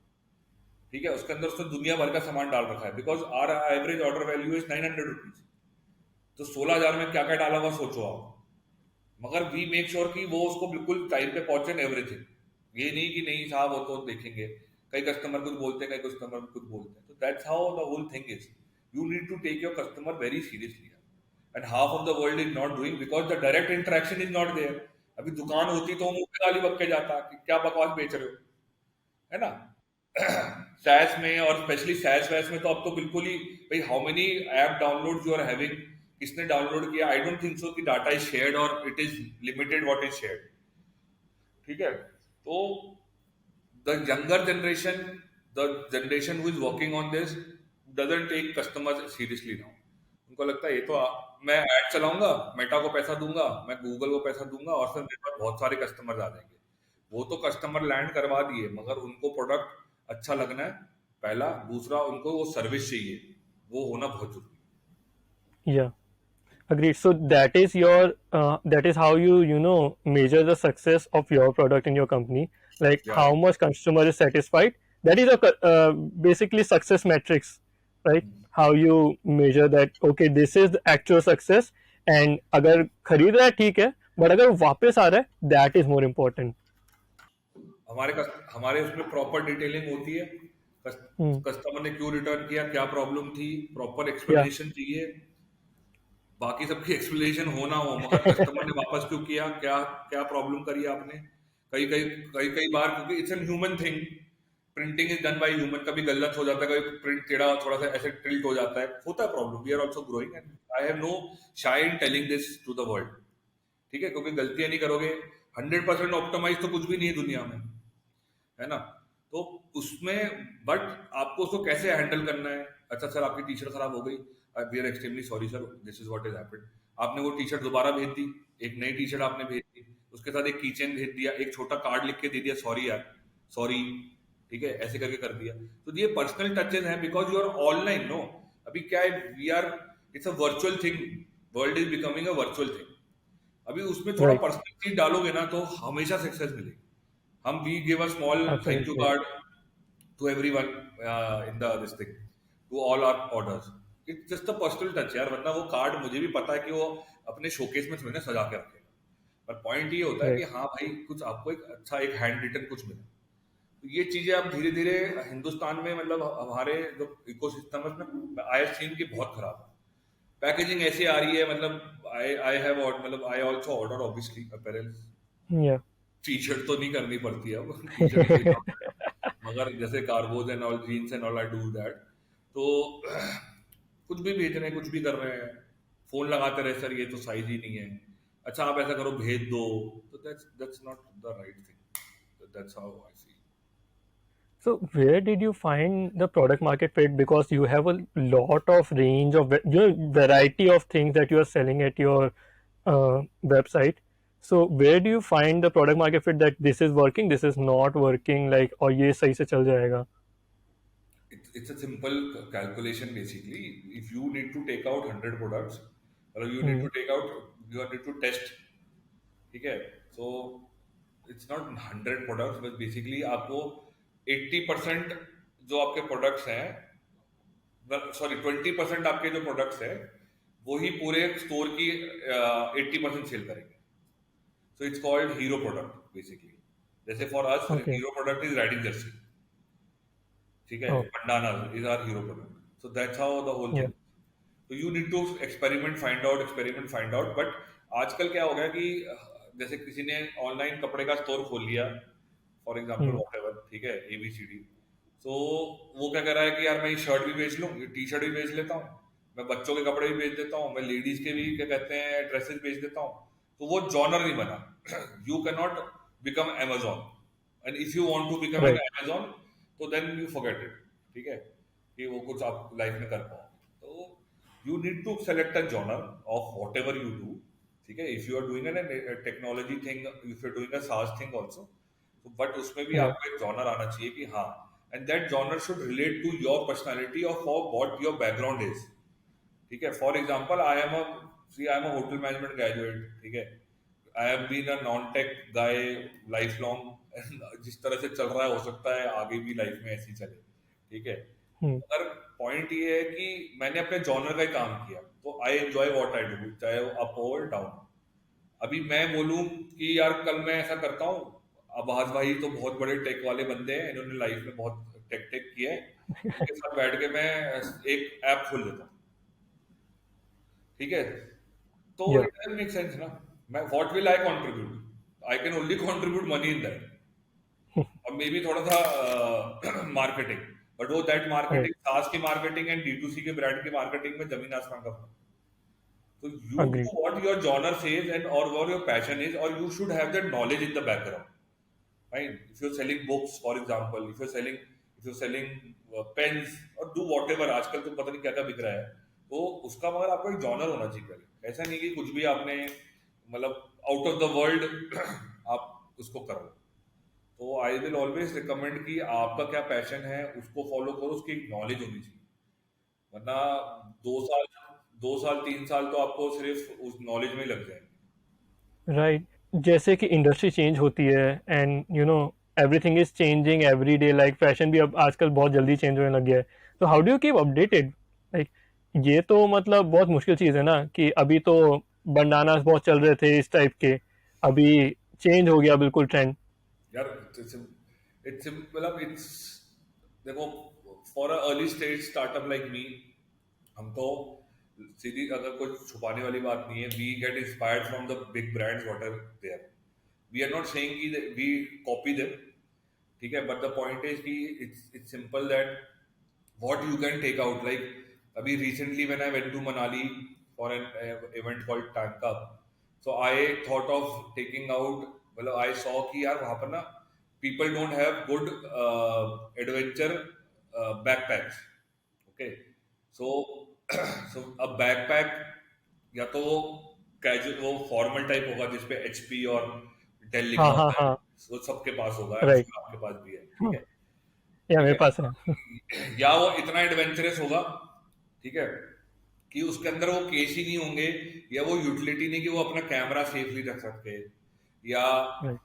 ठीक है, उसके अंदर उसने दुनिया भर का सामान डाल रखा है, because are average order value is 900 rupees. तो 16,000 में क्या क्या डाला हुआ सोचो आप. मगर वी मेक श्योर कि वो उसको बिल्कुल टाइम पे पहुंचे, एवरीथिंग. ये नहीं कि नहीं साहब वो तो देखेंगे, कई कस्टमर कुछ बोलते हैं, कई कस्टमर कुछ बोलते हैं. तो that's how the whole thing is. You need to take your customer very seriously, and half of the world is not doing, because the direct interaction is not there. अभी दुकान होती तो मुंह पे गाली बक के जाता कि क्या बकवास बेच रहे हो, है ना. सैस में, और स्पेशली सैस वैस में तो अब तो बिल्कुल ही, भाई how many app download you are having, किसने डाउनलोड किया, आई डोंट थिंक सो कि डाटा इज शेयर्ड और it is limited what is shared, ठीक है. तो the younger generation, the generation who is working on this doesn't take customers seriously now. उनको लगता है ये तो मैं ऐड चलाऊंगा, मेटा को पैसा दूंगा, मैं गूगल को पैसा दूंगा, और फिर मेरे पास बहुत सारे कस्टमर आ जाएंगे. वो तो कस्टमर लैंड करवा दिए, मगर उनको प्रोडक्ट अच्छा लगना है पहला, दूसरा उनको वो सर्विस चाहिए, वो होना बहुत जरूरी है. Yeah, agreed. So that is your that is how you know measure the success of your product in your company. Like Yeah. how much customer is satisfied. That is a basically success metrics, right? How you measure that. Okay, this is the actual success. And अगर खरीद रहा है ठीक है, but अगर वापस आ रहा है, that is more important. हमारे उसमें प्रॉपर डिटेलिंग होती है, कस्टमर ने क्यों रिटर्न किया, क्या प्रॉब्लम थी, प्रॉपर एक्सप्लेनेशन चाहिए. बाकी सबकी एक्सप्लेनेशन हो ना हो, मगर कस्टमर ने वापस क्यों किया, क्या क्या प्रॉब्लम करी आपने. कई बार, क्योंकि it's an human thing, printing is done by human, कभी गलत हो जाता है, कभी प्रिंट टेढ़ा थोड़ा सा ऐसे टिल्ट हो जाता है, होता है problem. We are also growing and I have no shy in telling this to the world, ठीक है, क्योंकि गलतियां नहीं करोगे. 100% ऑप्टिमाइज तो कुछ भी नहीं है दुनिया में, है ना. तो उसमें बट आपको उसको कैसे हैंडल करना है. अच्छा सर आपकी टी शर्ट खराब हो गई, we are extremely sorry sir, this is what is happened. आपने वो टी शर्ट दोबारा भेज दी, एक नई टी शर्ट आपने भेज दी, उसके साथ एक कीचेन भेज दिया, एक छोटा कार्ड लिख के दे दिया, सॉरी यार, सॉरी, ठीक है, ऐसे करके कर दिया. तो ये पर्सनल टचेस हैं, because you are online. No, अभी क्या है, we are, it's a virtual thing, world is becoming a virtual thing. अभी उसमें थोड़ा पर्सनल चीज डालोगे ना तो हमेशा सक्सेस मिलेगी. हम we give a small thank you card to everyone in the this thing, to all our orders. It's just a personal touch यार, वरना वो कार्ड मुझे भी पता है कि वो अपने शोकेस में थोड़ी ना सजा के रखेगा, पर पॉइंट ये होता है कि हाँ भाई कुछ आपको एक अच्छा एक हैंड रिटन कुछ मिले. तो ये चीजें अब धीरे धीरे हिंदुस्तान में, मतलब हमारे जो इकोसिस्टम है उसमें आई हैव सीन की बहुत खराब है. पैकेजिंग ऐसी आ रही है, मतलब आई हैव, मतलब I also order obviously apparel. T shirt तो नहीं करनी पड़ती है अब, टी-शर्ट मगर जैसे cargos and all, jeans and all, I do that. तो कुछ भी भेज रहे हैं, कुछ भी कर रहे हैं, फोन लगाते रहे सर ये तो साइज ही नहीं है, अच्छा आप ऐसा करो भेज दो, तो that's not the right thing. That's how I see. So where did you find the product market fit? Because you have a lot of range of variety of things that you are selling at your website. So where do you find the product market fit that this is working, this is not working, like और ये सही से चल जाएगा? It's a simple calculation basically. If you need to take out 100 products, or you need Hmm. to take out, you need to test, ठीक है? So it's not 100 products, but basically आपको 80% जो आपके products हैं, सॉरी 20% आपके जो products हैं, वही पूरे store की 80% सेल करेंगे. So it's called hero product basically. जैसे for us, Okay. hero product is riding jersey. ठीक है, Oh, bandanas is our hero product. So that's how the whole yeah. thing. So you need to experiment, find out. But आजकल क्या हो गया कि जैसे किसी ने ऑनलाइन कपड़े का स्टोर खोल लिया, फॉर एग्जाम्पल Hmm. वॉट ठीक है, ABCD. तो वो क्या कर रहा है कि यार मैं ये शर्ट भी बेच लूँ, ये टी शर्ट भी बेच लेता हूँ, मैं बच्चों के कपड़े भी बेच देता हूँ, मैं लेडीज के भी क्या कहते हैं ड्रेसेस बेच देता हूँ. तो वो जॉनर नहीं बना. You can not become Amazon. And if you want to become an Right. Amazon, तो देन यू फॉरगेट इट. ठीक है, कि वो कुछ आप लाइफ में कर पाओ. तो you need to select a genre of whatever you do. ठीक है, if you are doing a technology thing, if you are doing a SaaS thing also, so but उसमें भी Right. आपको एक genre आना चाहिए कि हाँ, and that genre should relate to your personality of what your background is. ठीक है, for example I am a hotel management graduate. ठीक है, I have been a non tech guy life long. जिस तरह से चल रहा है हो सकता है आगे भी लाइफ में ऐसी चले. ठीक है, Hmm. अगर पॉइंट ये है कि मैंने अपने जॉनर का ही काम किया, तो I enjoy what I do, चाहे वो अप हो डाउन. अभी मैं बोलूं कि यार कल मैं ऐसा करता हूँ, अब्बास भाई तो बहुत बड़े टेक वाले बंदे हैं, इन्होंने लाइफ में बहुत टेक टेक किया है, इनके साथ बैठ के मैं एक ऐप खोल देता हूँ. ठीक है, तो Yeah. It doesn't make sense ना. मैं what will I contribute? I can only contribute money in that, और मे बी थोड़ा सा मार्केटिंग. बट वो दैट Right. मार्केटिंग, सास की मार्केटिंग एंड D2C के ब्रांड की मार्केटिंग में जमीन आसमान का फर्क. So you do Agreed. what your genre says and or what your passion is, or you should have that knowledge in the background. Right? If you're selling books, for example, if you're selling pens or do whatever, आजकल तो पता नहीं क्या क्या बिक रहा है, तो उसका मगर आपको एक जॉनर होना चाहिए पहले. ऐसा नहीं कि कुछ भी आपने मतलब आउट ऑफ द वर्ल्ड आप उसको करो. तो आई विल ऑलवेज रिकमेंड कि आपका क्या पैशन है उसको फॉलो करो, उसकी एक नॉलेज होनी चाहिए. वरना 2 साल 2 साल 3 साल तो आपको सिर्फ उस नॉलेज में ही लग जाएंगे. राइट. जैसे कि इंडस्ट्री चेंज होती है and everything is changing every day, like fashion भी अब आजकल बहुत जल्दी चेंज होने लग गया है. तो how do you keep updated? Like ये तो मतलब बहुत मुश्किल चीज़ है ना कि अभी तो बंडानास बहुत चल रहे थे इस टाइप के, अभी चेंज हो गया बिल्कुल ट्रेंड. यार इट्स मतलब इट्स देखो, for a early stage startup like me, हम तो सीधी, अगर कुछ छुपाने वाली बात नहीं है, we get inspired from the big brands what are there. We are not saying कि वी कॉपी देम. ठीक है, बट द पॉइंट इज कि it's simple that what you can take out. Like abhi recently when I went to Manali for an event called Tank Up, so I thought of taking out, well I saw कि यार वहाँ पर ना people don't have good adventure backpacks. Okay, so so a backpack या तो वो casual, वो formal type होगा जिसपे HP और डेल लिखा हाँ हाँ होता है, हाँ. वो सबके पास होगा, राइट. आपके पास भी है. ठीक है, या ठीक मेरे पास है. है, या वो इतना एडवेंचरस होगा, ठीक है, कि उसके अंदर वो केस ही नहीं होंगे, या वो यूटिलिटी नहीं कि वो अपना कैमरा सेफली रख सकते, या राइट.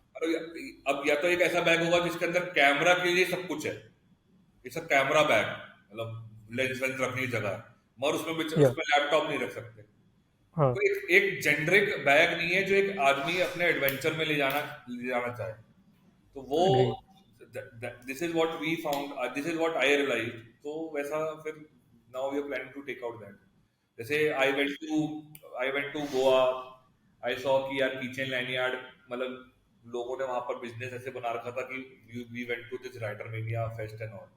अब या तो एक ऐसा बैग होगा जिसके अंदर कैमरा के लिए सब कुछ है, इट्स अ कैमरा बैग, मतलब लेंस वेंस रखने की जगह है, मगर या. उसमें लैपटॉप नहीं रख सकते. हाँ. तो एक जेनरिक बैग नहीं है जो एक आदमी अपने एडवेंचर में ले जाना चाहे. तो वो agree. This is what we found, this is what I realize. तो वैसा फिर now we are planning to take out that. जैसे I went to Goa, I saw कि यार किचन लैंडयार्ड, मतलब लोगों ने वहां पर बिजनेस ऐसे बना रखा था कि we went to this rider mania fest and all.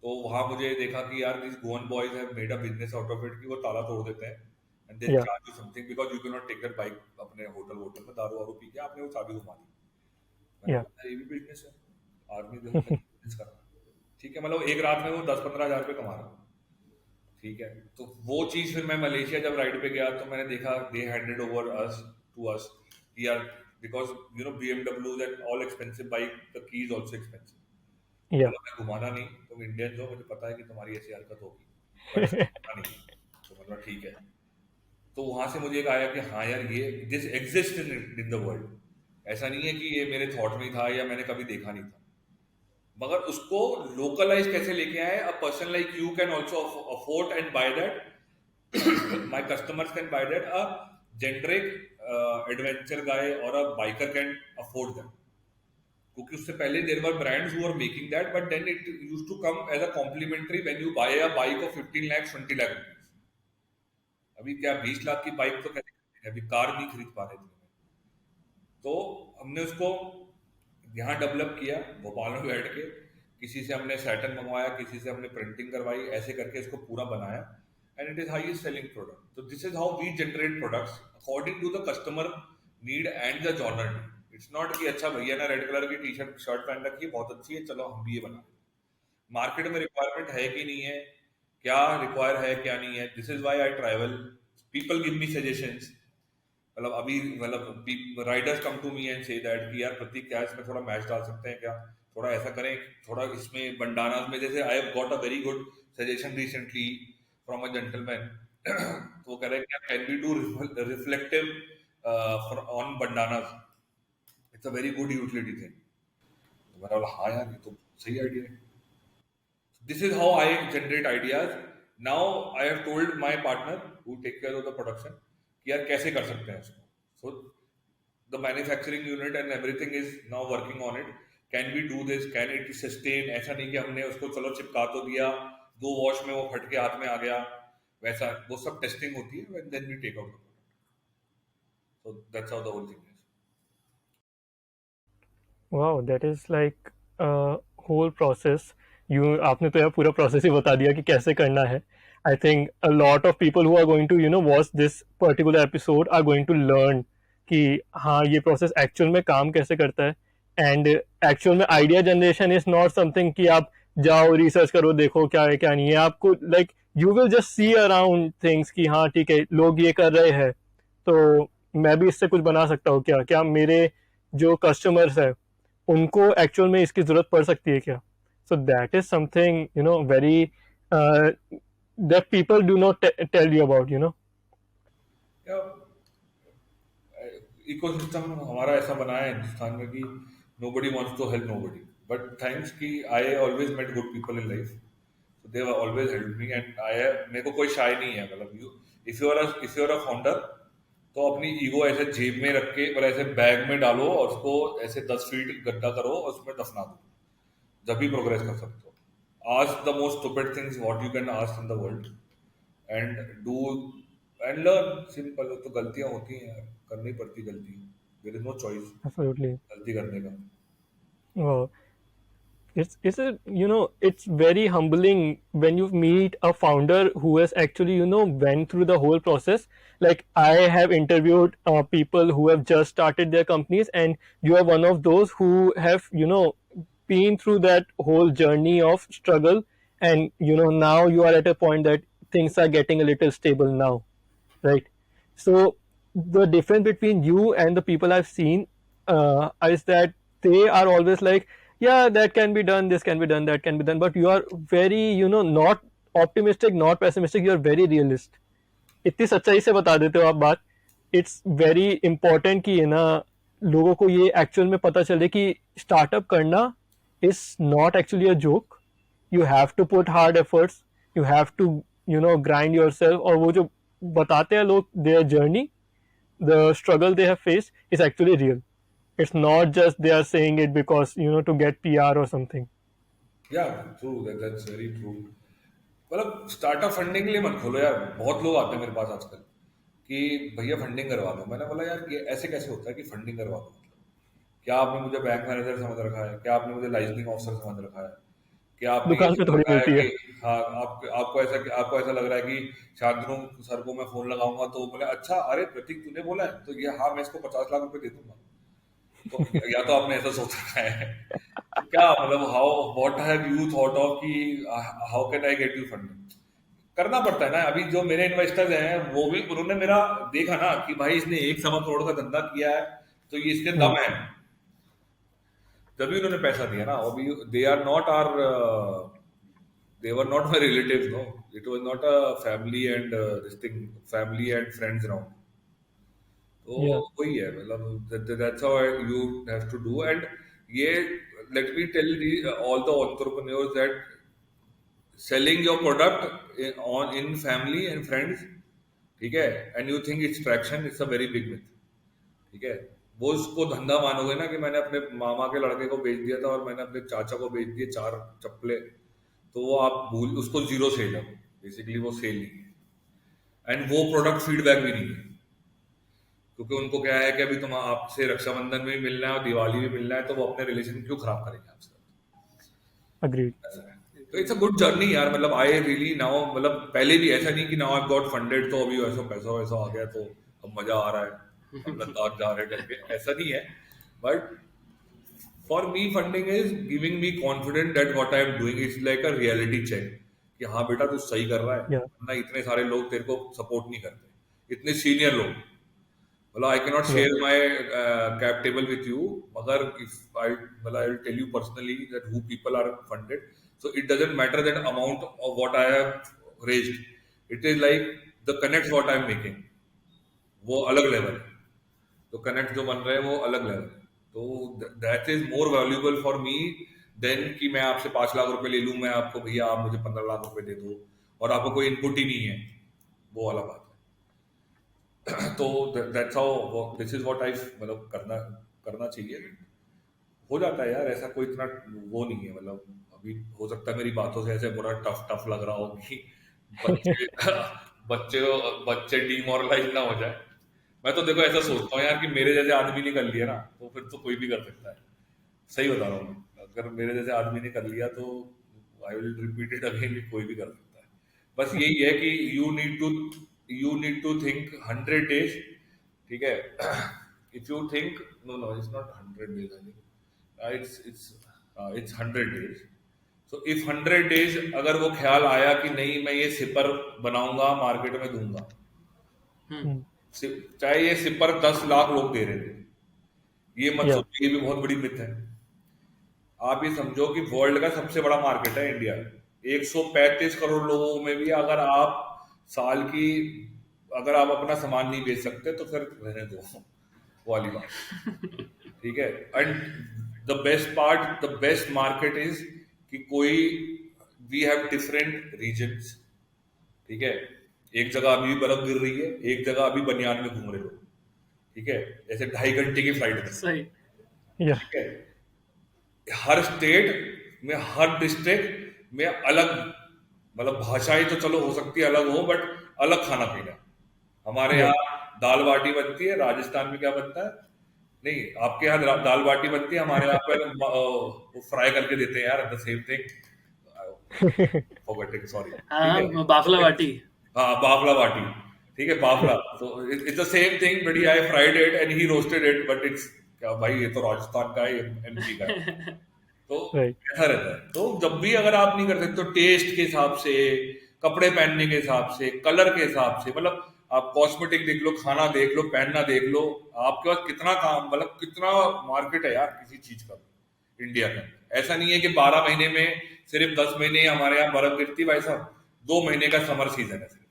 तो वहां मुझे देखा कि यार this Goan boys have made a business out of it, कि वो ताला तोड़ देते हैं and they Yeah. Charge you something because you can not take that bike अपने होटल में दारू वारू पी के आपने वो चाबी घुमा दी। मैंने Yeah. बोला ये भी बिजनेस है, आदमी जो है बिजनेस कर रहा है, ठीक है, मतलब एक रात में वो 10-15 हज़ार रुपये कमा रहा है, ठीक है। तो वो चीज़ फिर मैं मलेशिया जब राइड पे गया तो मैंने देखा they handed over us to us यार, because you know BMW and all expensive bike, the key is also expensive. Yeah. बोला मैं घुमाना नहीं, तुम इंडियन हो, मुझे पता है कि तुम्हारी ऐसी हरकत होगी, बट घुमाना नहीं। तो मतलब ठीक है। तो वहां से मुझे एक आया कि हाँ यार ये this exist in the world, ऐसा नहीं है कि ये मेरे थॉट में था या मैंने कभी देखा नहीं था, मगर उसको लोकलाइज कैसे लेके आए। A person like you can also afford and buy that, my customers can buy that, a generic adventure guy और a biker can afford that, क्योंकि उससे पहले there were brands who are making that, but then it used to come as a complimentary when you buy a bike of 15 lakh 20 lakh rupees. अभी क्या 20 लाख की bike तो कैसे खरीदेंगे? अभी कार नहीं खरीद पा रहे थे। तो हमने उसको यहाँ डेवलप किया भोपाल में बैठ के, किसी से हमने सैटन मंगवाया, किसी से हमने प्रिंटिंग करवाई, ऐसे करके इसको पूरा बनाया, and it is highest selling product. तो this is how we generate products according to the customer need and the genre need. It's not कि अच्छा भैया ने रेड कलर की टी शर्ट शर्ट पहन रखी है, बहुत अच्छी है, चलो हम भी ये बना लेते हैं। मार्केट में रिक्वायरमेंट है कि नहीं है, क्या रिक्वायर है क्या नहीं है, this is why I travel, people give me suggestions. मतलब अभी मतलब riders come to me and say that कि यार प्रतीक क्या इसमें थोड़ा मैच डाल सकते हैं क्या, थोड़ा ऐसा करें, थोड़ा इसमें बंडानास में, जैसे I have got a very good suggestion recently from a gentleman. तो वो कह रहे हैं क्या can we do reflective on bandanas, it's a very good utility thing. तो मैंने बोला हाँ यार ये तो सही आइडिया है। This is how I generate ideas. Now I have told my partner who take care of the production कि यार कैसे कर सकते हैं इसको। So the manufacturing unit and everything is now working on it. Can we do this? Can it sustain? ऐसा नहीं कि हमने उसको चलो चिपका तो दिया, 2 वॉश में वो फट के हाथ में आ गया, वैसा वो सब टेस्टिंग होती है and then we take out the product. So that's how the whole thing is. Wow, that is like a whole process. You आपने तो यार पूरा process ही बता दिया कि कैसे करना है. I think a lot of people who are going to watch this particular episode are going to learn कि हाँ ये process actual में काम कैसे करता है. And actual में idea generation is not something कि आप जाओ research करो देखो क्या है क्या नहीं है. आपको like you will just see around things कि हाँ ठीक है लोग ये कर रहे हैं तो मैं भी इससे कुछ बना सकता हूँ क्या, क्या मेरे जो कस्टमर्स है उनको एक्चुअल में इसकी जरूरत पड़ सकती है क्या. So that is something very that people do not tell you about Yeah, ecosystem हमारा ऐसा बना है हिंदुस्तान में कि nobody wants to help nobody, but thanks कि I always met good people in life, so they have always helped me and मेरे को कोई शाय नहीं है, मतलब if you are a founder तो अपनी ईगो ऐसे जेब में रख के और ऐसे बैग में डालो और उसको ऐसे 10 फीट गड्ढा करो और उसमें दफना दो, जब भी प्रोग्रेस कर सकते हो। Ask the most stupid things what you can ask in the world and do and learn, simple. तो गलतियां होती हैं यार, करनी पड़ती गलती, there is no choice absolutely. गलती करने का। It's a it's very humbling when you meet a founder who has actually went through the whole process. Like I have interviewed people who have just started their companies, and you are one of those who have been through that whole journey of struggle, and now you are at a point that things are getting a little stable now, right? So the difference between you and the people I've seen is that they are always like, yeah, that can be done, this can be done, that can be done, but you are very not optimistic, not pessimistic, you are very realist. इतनी सच्चाई से बता देते हो आप बात. It's very important कि ना लोगों को ये एक्चुअल में पता चले कि स्टार्टअप करना is not actually a joke. You have to put hard efforts, you have to grind yourself. और वो जो बताते हैं लोग their journey, the struggle they have faced is actually real. It's not just they are saying it because to get PR or something. या true, that's very true. मतलब startup funding के लिए मत खोलो यार, बहुत लोग आते हैं मेरे पास आजकल कि भैया फंडिंग करवा लो। मैंने बोला यार ये ऐसे कैसे होता है कि फंडिंग करवा लो, मतलब क्या आपने मुझे बैंक मैनेजर समझ रखा है, क्या आपने मुझे लाइसेंसिंग ऑफिसर समझ रखा है, क्या आपने ये दुकान पे समझ थोड़ी रखा है मिलती कि है. हाँ आपको ऐसा लग रहा है कि शांतनु सर को मैं फोन लगाऊंगा तो बोले अच्छा अरे प्रतीक तूने बोला है तो ये हाँ मैं इसको 50 लाख रुपए दे दूंगा। तो या तो आपने ऐसा सोच रखा है तो क्या मतलब how what have you thought of कि how can I get you funding. करना पड़ता है ना। अभी जो मेरे इन्वेस्टर्स हैं वो भी उन्होंने मेरा देखा ना कि भाई इसने 1 सवा करोड़ का धंधा किया है तो ये इसके दम है, तभी उन्होंने पैसा दिया ना। अभी they are not are they were not my relatives, no, it was not a family and this thing family and friends around. तो Yeah. वही है मतलब that's how you have to do and ये let me tell all the entrepreneurs that selling your product in family and friends, ठीक है, and you think it's traction, it's a very big myth, ठीक है। वो उसको धंधा मानोगे ना कि मैंने अपने मामा के लड़के को बेच दिया था और मैंने अपने चाचा को बेच दिए 4 चप्पलें, तो वो आप भूल उसको जीरो सेल है, बेसिकली वो सेल नहीं है एंड वो प्रोडक्ट फीडबैक भी नहीं है, क्योंकि उनको क्या है कि अभी तुम आपसे रक्षाबंधन में भी मिलना है और दिवाली भी मिलना है, तो वो अपने रिलेशन क्यों खराब करेंगे आपसे। Agreed. ऐसा है। तो इट्स अ गुड जर्नी यार, मतलब आई रियली नाउ, मतलब पहले भी ऐसा नहीं कि नाउ आई गॉट फंडेड तो अभी ऐसा पैसा वैसा आ गया तो अब मजा आ रहा है अब लद्दाख जा रहे करके, ऐसा नहीं है। But for me funding is giving me confident that what I am doing is like a reality check कि हाँ बेटा तू सही कर रहा है, Yeah. वरना इतने सारे लोग तेरे को सपोर्ट नहीं करते, इतने सीनियर लोग। मतलब I can not Yeah. Share my cap table with you, मगर इफ आई मतलब I will tell you personally that who people are funded, so it doesn't matter that amount of what I have raised, it is like the connect what I am making, वो अलग level है। तो connect जो बन रहे हैं वो अलग लेवल है, तो that is more valuable for me than कि मैं आपसे 5 लाख रुपए ले लूं, मैं आपको भैया आप मुझे 15 लाख रुपए दे दो और आपको कोई इनपुट ही नहीं है, वो वाला बात है। तो that's how this is what आई मतलब करना चाहिए। हो जाता है यार ऐसा, कोई इतना वो नहीं है, मतलब अभी हो सकता है मेरी बातों से ऐसे बड़ा टफ टफ लग रहा हो कि बच्चे बच्चे बच्चे डिमोरलाइज ना हो जाए। मैं तो देखो ऐसा सोचता हूँ यार कि मेरे जैसे आदमी ने कर लिया ना तो फिर तो कोई भी कर सकता है। सही बता रहा हूँ, अगर मेरे जैसे आदमी ने कर लिया तो I will repeat it again, कोई भी कर सकता है। बस यही है कि you need to think 100 days, ठीक है। If you think no it's not 100 days, I think it's 100 days। So if 100 days अगर वो ख्याल आया कि नहीं मैं ये सिपर बनाऊंगा मार्केट में दूंगा, Hmm. चाहे ये सिपर 10 लाख लोग दे रहे थे, ये मत Yeah. सोचिए, ये भी बहुत बड़ी मिथ है। आप ये समझो कि वर्ल्ड का सबसे बड़ा मार्केट है इंडिया, 135 करोड़ लोगों में भी अगर आप साल की अगर आप अपना सामान नहीं बेच सकते तो फिर रहने दो, वो वाली बात, ठीक है। And the best market is कि कोई वी हैव डिफरेंट रीजन्स, ठीक है। एक जगह अभी बर्फ गिर रही है, एक जगह अभी बनियान में घूम रहे लोग, ठीक है, ऐसे 2.5 घंटे की फ्लाइट में, सही। Yeah. ठीक है। हर स्टेट में हर डिस्ट्रिक्ट में अलग, मतलब भाषाएं तो चलो हो सकती है अलग हो, बट अलग खाना पीना। हमारे Yeah. यहाँ दाल बाटी बनती है, राजस्थान में क्या बनता है, नहीं आपके यहाँ दाल बाटी बनती है, हमारे यहाँ पे वो फ्राई करके देते हैं यार, the same thing, forgetting sorry, ठीक है। हाँ, बाफला बाटी। हाँ बाफला बाटी, ठीक है, बाफला, तो it's the same thing, but I fried it and he roasted it, but it's क्या भाई ये तो राजस्थान का है, एमपी का है। तो Right. ऐसा रहता है। तो जब भी अगर आप नहीं कर सकते तो टेस्ट के हिसाब से, कपड़े पहनने के हिसाब से, कलर के हिसाब से, मतलब आप कॉस्मेटिक देख लो, खाना देख लो, पहनना देख लो, आपके पास कितना काम, मतलब कितना मार्केट है यार किसी चीज का इंडिया का। ऐसा नहीं है कि 12 महीने में सिर्फ 10 महीने हमारे यहाँ बर्फ गिरती, भाई साहब 2 महीने का समर सीजन है सिर्फ,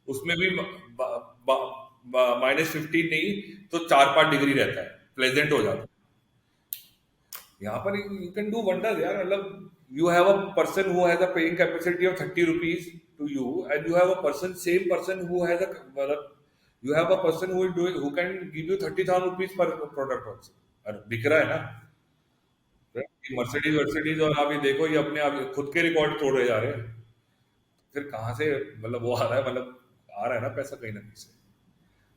उसमें भी -15 नहीं तो 4-5 डिग्री रहता है, प्लेजेंट हो जाता है। यहाँ पर यू कैन डू वंडर्स यार, मतलब you have a person who has a paying capacity of 30 rupees to you and you have a person, same person who has a, मतलब you have a person who will do who can give you 30,000 rupees पर product also, और दिख रहा है ना। Mercedes वर्सिडीज और आप ये देखो, ये अपने आप खुद के रिकॉर्ड तोड़े जा रहे हैं, फिर कहाँ से मतलब वो आ रहा है, मतलब आ रहा है ना पैसा कहीं ना कहीं से।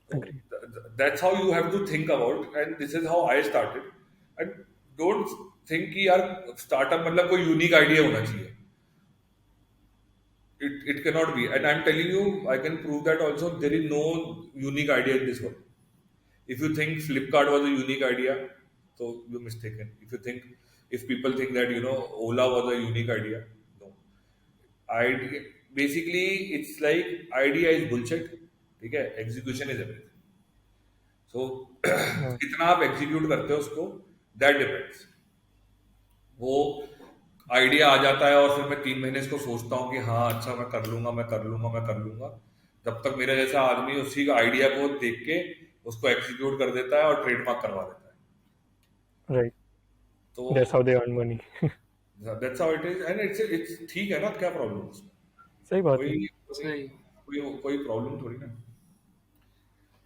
Agreed. That's how you have to think about, and this is how I started. And don't think कि यार स्टार्टअप मतलब कोई यूनिक आइडिया होना चाहिए, it cannot be. And I'm telling you, I can prove that also. There is no unique idea in this world. If you think Flipkart was a unique idea, so you're mistaken. If people think that Ola was a unique idea, no. Idea basically it's like idea is bullshit. ठीक है, execution is everything. So Yeah. कितना आप execute करते हो उसको, that depends. वो idea आ जाता है और फिर मैं 3 महीने इसको सोचता हूँ कि हाँ अच्छा मैं कर लूंगा, मैं कर लूंगा, मैं कर लूंगा। जब तक मेरे जैसा आदमी उसी का आइडिया को देख के उसको एग्जीक्यूट कर देता है और ट्रेडमार्क करवा देता है। Right. तो That's how they earn money. That's how it is, and it's ठीक है ना, क्या प्रॉब्लम है उसमें? सही बात है. कोई सही. कोई प्रॉब्लम थोड़ी ना।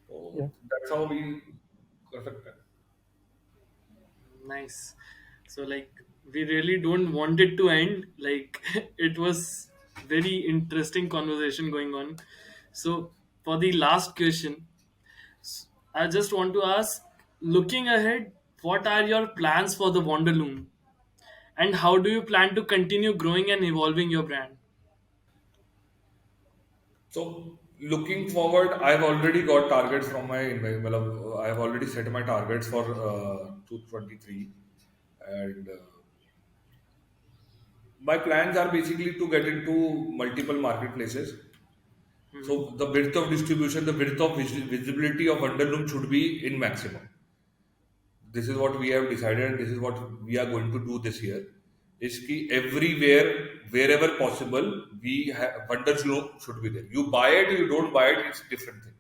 तो Yeah. दैट्स हाउ वी कर सकते हैं। Nice. So like we really don't want it to end. Like it was very interesting conversation going on. So for the last question, I just want to ask, looking ahead, what are your plans for the Wanderloom? And how do you plan to continue growing and evolving your brand? So looking forward, I've already got targets from well, I've already set my targets for 2023, and my plans are basically to get into multiple marketplaces. So the width of distribution, the width of visibility of Underloom should be in maximum. This is what we have decided, and this is what we are going to do this year. Is ki everywhere, wherever possible, Wonderloom should be there. You buy it, you don't buy it, it's a different thing.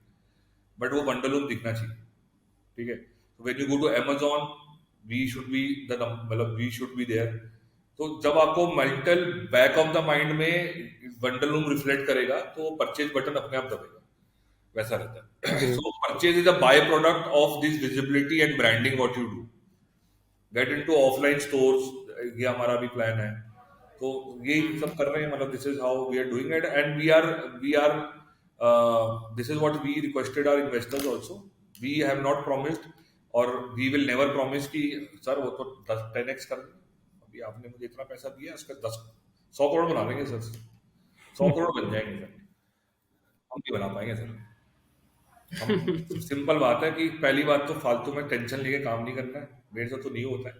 But वो Wonderloom दिखना चाहिए, ठीक है? So when you go to Amazon, we should be मतलब we should be there. तो जब आपको mental back of the mind में वंडरलूम रिफ्लेक्ट करेगा तो वो परचेज बटन अपने आप दबेगा, वैसा रहता है। सो purchase is a by product of this visibility and branding what you do. Get into offline stores, ये हमारा भी प्लान है। तो ये सब कर रहे हैं, मतलब this is how we are doing it, and we are this is what we requested our investors also. We have not promised और वी विल नेवर प्रॉमिस कि सर वो तो 10x कर देंगे, अभी आपने मुझे इतना पैसा दिया उसका 100 करोड़ बना लेंगे सर, 100 करोड़ बन जाएंगे सर, हम नहीं बना पाएंगे सर। हम सिंपल बात है कि पहली बात तो फालतू में टेंशन लेके काम नहीं करना है, मेरे से तो नहीं होता है,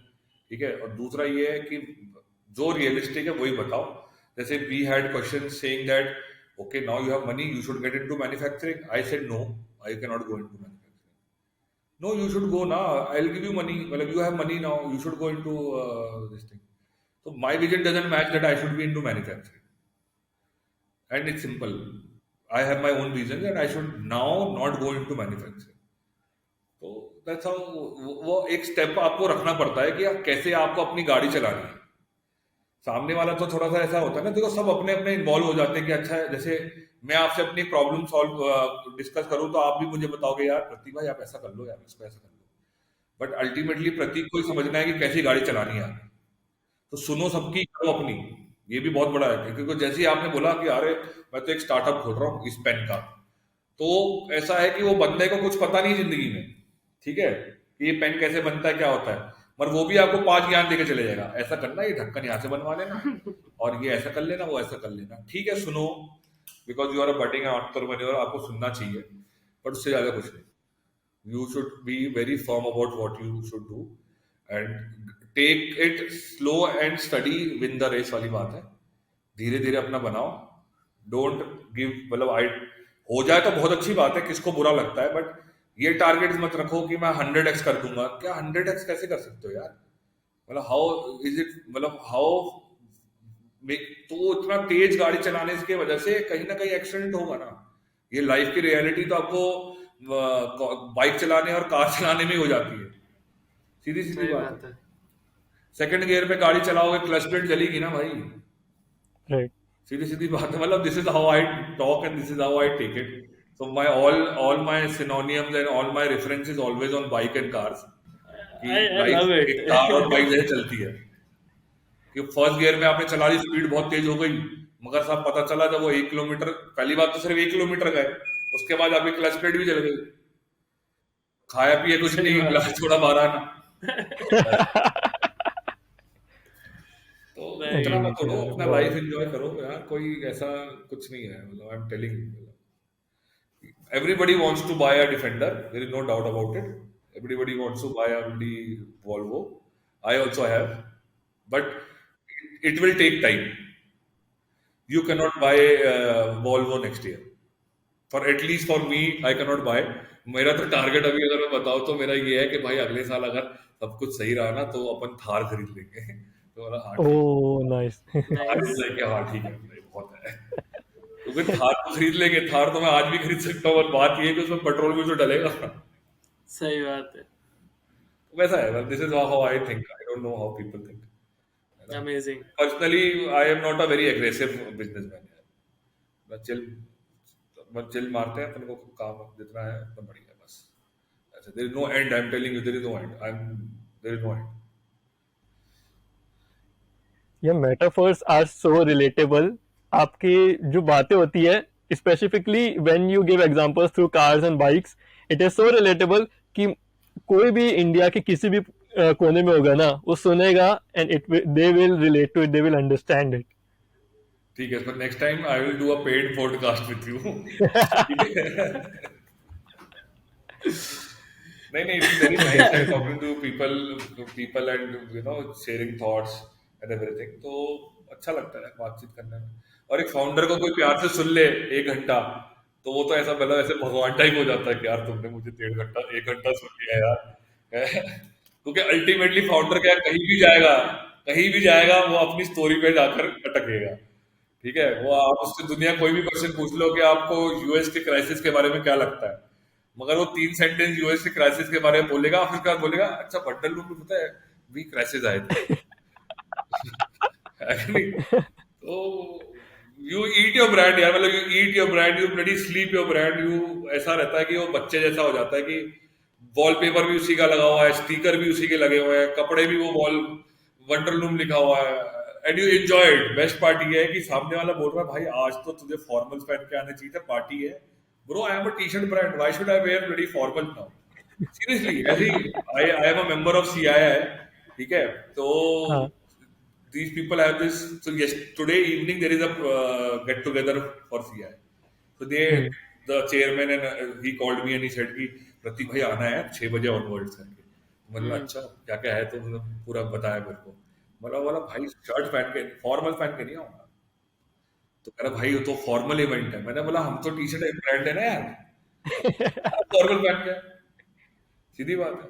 ठीक है। और दूसरा ये है कि जो रियलिस्टिक है वही बताओ। जैसे we had question saying that okay now you have money, you should get into manufacturing. I said no, I can not go into manufacturing. No, you should go now. I'll give you money. Well, you have money now. You should go into this thing. So my vision doesn't match that I should be into manufacturing. And it's simple. I have my own vision that I should now not go into manufacturing. तो that's how वो एक step आपको रखना पड़ता है कि कैसे आपको अपनी गाड़ी चलानी है। सामने वाला तो थोड़ा सा ऐसा होता है ना, देखो सब अपने अपने इन्वॉल्व हो जाते हैं कि अच्छा जैसे मैं आपसे अपनी प्रॉब्लम सॉल्व डिस्कस करूं तो आप भी मुझे बताओगे यार प्रतीक भाई आप ऐसा कर लो, यार इसको ऐसा कर लो। बट अल्टीमेटली प्रतीक को ही समझना है कि कैसी गाड़ी चलानी है। तो सुनो सबकी, करो अपनी, ये भी बहुत बड़ा है। क्योंकि जैसे ही आपने बोला कि अरे मैं तो एक स्टार्टअप खोल रहा हूँ इस पेन का, तो ऐसा है कि वो बंदे को कुछ पता नहीं जिंदगी में, ठीक है, कि ये पेन कैसे बनता है, क्या होता है, पर वो भी आपको 5 ज्ञान देके चले जाएगा। ऐसा करना, ये ढक्कन यहाँ से बनवा लेना और ये ऐसा कर लेना, वो ऐसा कर लेना, ठीक है सुनो, because you are a budding entrepreneur, आपको सुनना चाहिए, पर उससे ज्यादा कुछ नहीं। You should be very firm about what you should do and take it slow and steady win the race वाली बात है। धीरे धीरे अपना बनाओ, डोंट गिव, मतलब आई हो जाए तो बहुत अच्छी बात है, किसको बुरा लगता है, बट ये टारगेट मत रखो कि मैं 100x कर दूंगा। क्या 100x कैसे कर सकते हो यार, मतलब हाउ इज इट, मतलब हाउ, तो इतना तेज गाड़ी चलाने की वजह से कहीं ना कहीं एक्सीडेंट होगा ना। ये लाइफ की रियलिटी तो आपको बाइक चलाने और कार चलाने में हो जाती है, सीधी सीधी बात है। सेकंड गियर पे गाड़ी चलाओगे क्लच प्लेट जलेगी ना भाई, Right. सीधी सीधी बात है। मतलब this is how I talk and this is how I take it. So my all my synonyms and all my references always on bike and cars. I love it. एक car और bike जैसे चलती है कि first gear में आपने चला ली, speed बहुत तेज हो गई, मगर साहब पता चला जब वो 1 किलोमीटर, पहली बात तो सिर्फ 1 किलोमीटर गए, उसके बाद आपकी क्लच प्लेट भी जल गई, खाया पिए कुछ नहीं, ग्लास थोड़ा बारह ना। तो इतना मत Agreed, करो, yeah. अपना लाइफ एंजॉय करो यार, कोई ऐसा कुछ नहीं है, मतलब आई am telling you, everybody wants to buy a defender, there is no doubt about it. Everybody wants to buy a the Volvo. I also have, but it will take time. You cannot buy Volvo next year. For at least for me, I cannot buy. मेरा तो target अभी अगर मैं बताऊं तो मेरा ये है कि भाई अगले साल अगर सब कुछ सही रहा ना तो अपन थार खरीद लेंगे। तो बोला हाँ ठीक Oh, nice. है, आज नाइस। लेके हाँ ठीक है भाई, बहुत है। क्योंकि थार तो खरीद लेंगे, थार तो मैं आज भी खरीद सकता हूँ, और बात ये है कि उसमें पेट्रोल भी तो डलेगा। सही बात है। वैसा है, this is how I think, I don't know how people think, है ना। Amazing. Personally I am not a very aggressive businessman, मैं चिल मारते हैं अपन को, काम जितना है उतना बढ़िया है बस। ऐसे there is no end, I am telling you, there is no end, there is no end. ये मेटाफर्स आर सो रिलेटेबल। आपकी जो बातें होती है specifically when you give examples through cars and bikes, it is so relatable कि कोई भी India के किसी भी कोने में होगा ना, वो सुनेगा and it they will relate to it, they will understand it. ठीक है, पर next time I will do a paid podcast with you. नहीं, it's very nice talking to people and you know sharing thoughts and everything, तो अच्छा लगता है बातचीत करने में। और एक फाउंडर को कोई प्यार से सुन ले 1 घंटा, तो वो तो ऐसा मतलब ऐसे भगवान टाइप हो जाता है कि यार तुमने मुझे 1.5 घंटा 1 घंटा सुन लिया यार। क्योंकि अल्टीमेटली फाउंडर क्या, कहीं भी जाएगा वो अपनी स्टोरी पे जाकर अटकेगा। ठीक है, वो आप उससे दुनिया कोई भी क्वेश्चन पूछ लो कि आपको यूएस के क्राइसिस के बारे में क्या लगता है, मगर वो 3 सेंटेंस यूएस के क्राइसिस के बारे में बोलेगा, फिर क्या बोलेगा, अच्छा बंडल रूम में पता है भी क्राइसिस आए थे। Actually, तो यू ईट योर ब्रांड यार, मतलब you eat your brand, you bloody sleep your brand. You ऐसा रहता है कि वो बच्चे जैसा हो जाता है कि वॉलपेपर भी उसी का लगा हुआ है, स्टिकर भी उसी के लगे हुए हैं, कपड़े भी वो वॉल वंडरलूम लिखा हुआ है, and you enjoy it. Best part ये है कि सामने वाला बोल रहा है भाई आज तो तुझे फॉर्मल्स पहन के आने चाहिए था, पार्टी है। Bro, I am a T shirt brand, why should I wear bloody formal now? Seriously, ऐसे I am a member of CII, ठीक है, तो हाँ। these people have this. So yes, today evening there is a get together for CI. So the chairman and he called me and he said कि प्रतीक भाई आना है 6 बजे onwards करके। मतलब अच्छा क्या क्या है, तो मतलब पूरा बताया मेरे को। मतलब बोला भाई शर्ट पहन के, फॉर्मल पहन के नहीं आऊंगा। तो कह रहा भाई वो तो फॉर्मल इवेंट है। मैंने बोला हम तो टी शर्ट ब्रांड है ना यार, फॉर्मल पहन के, सीधी बात है।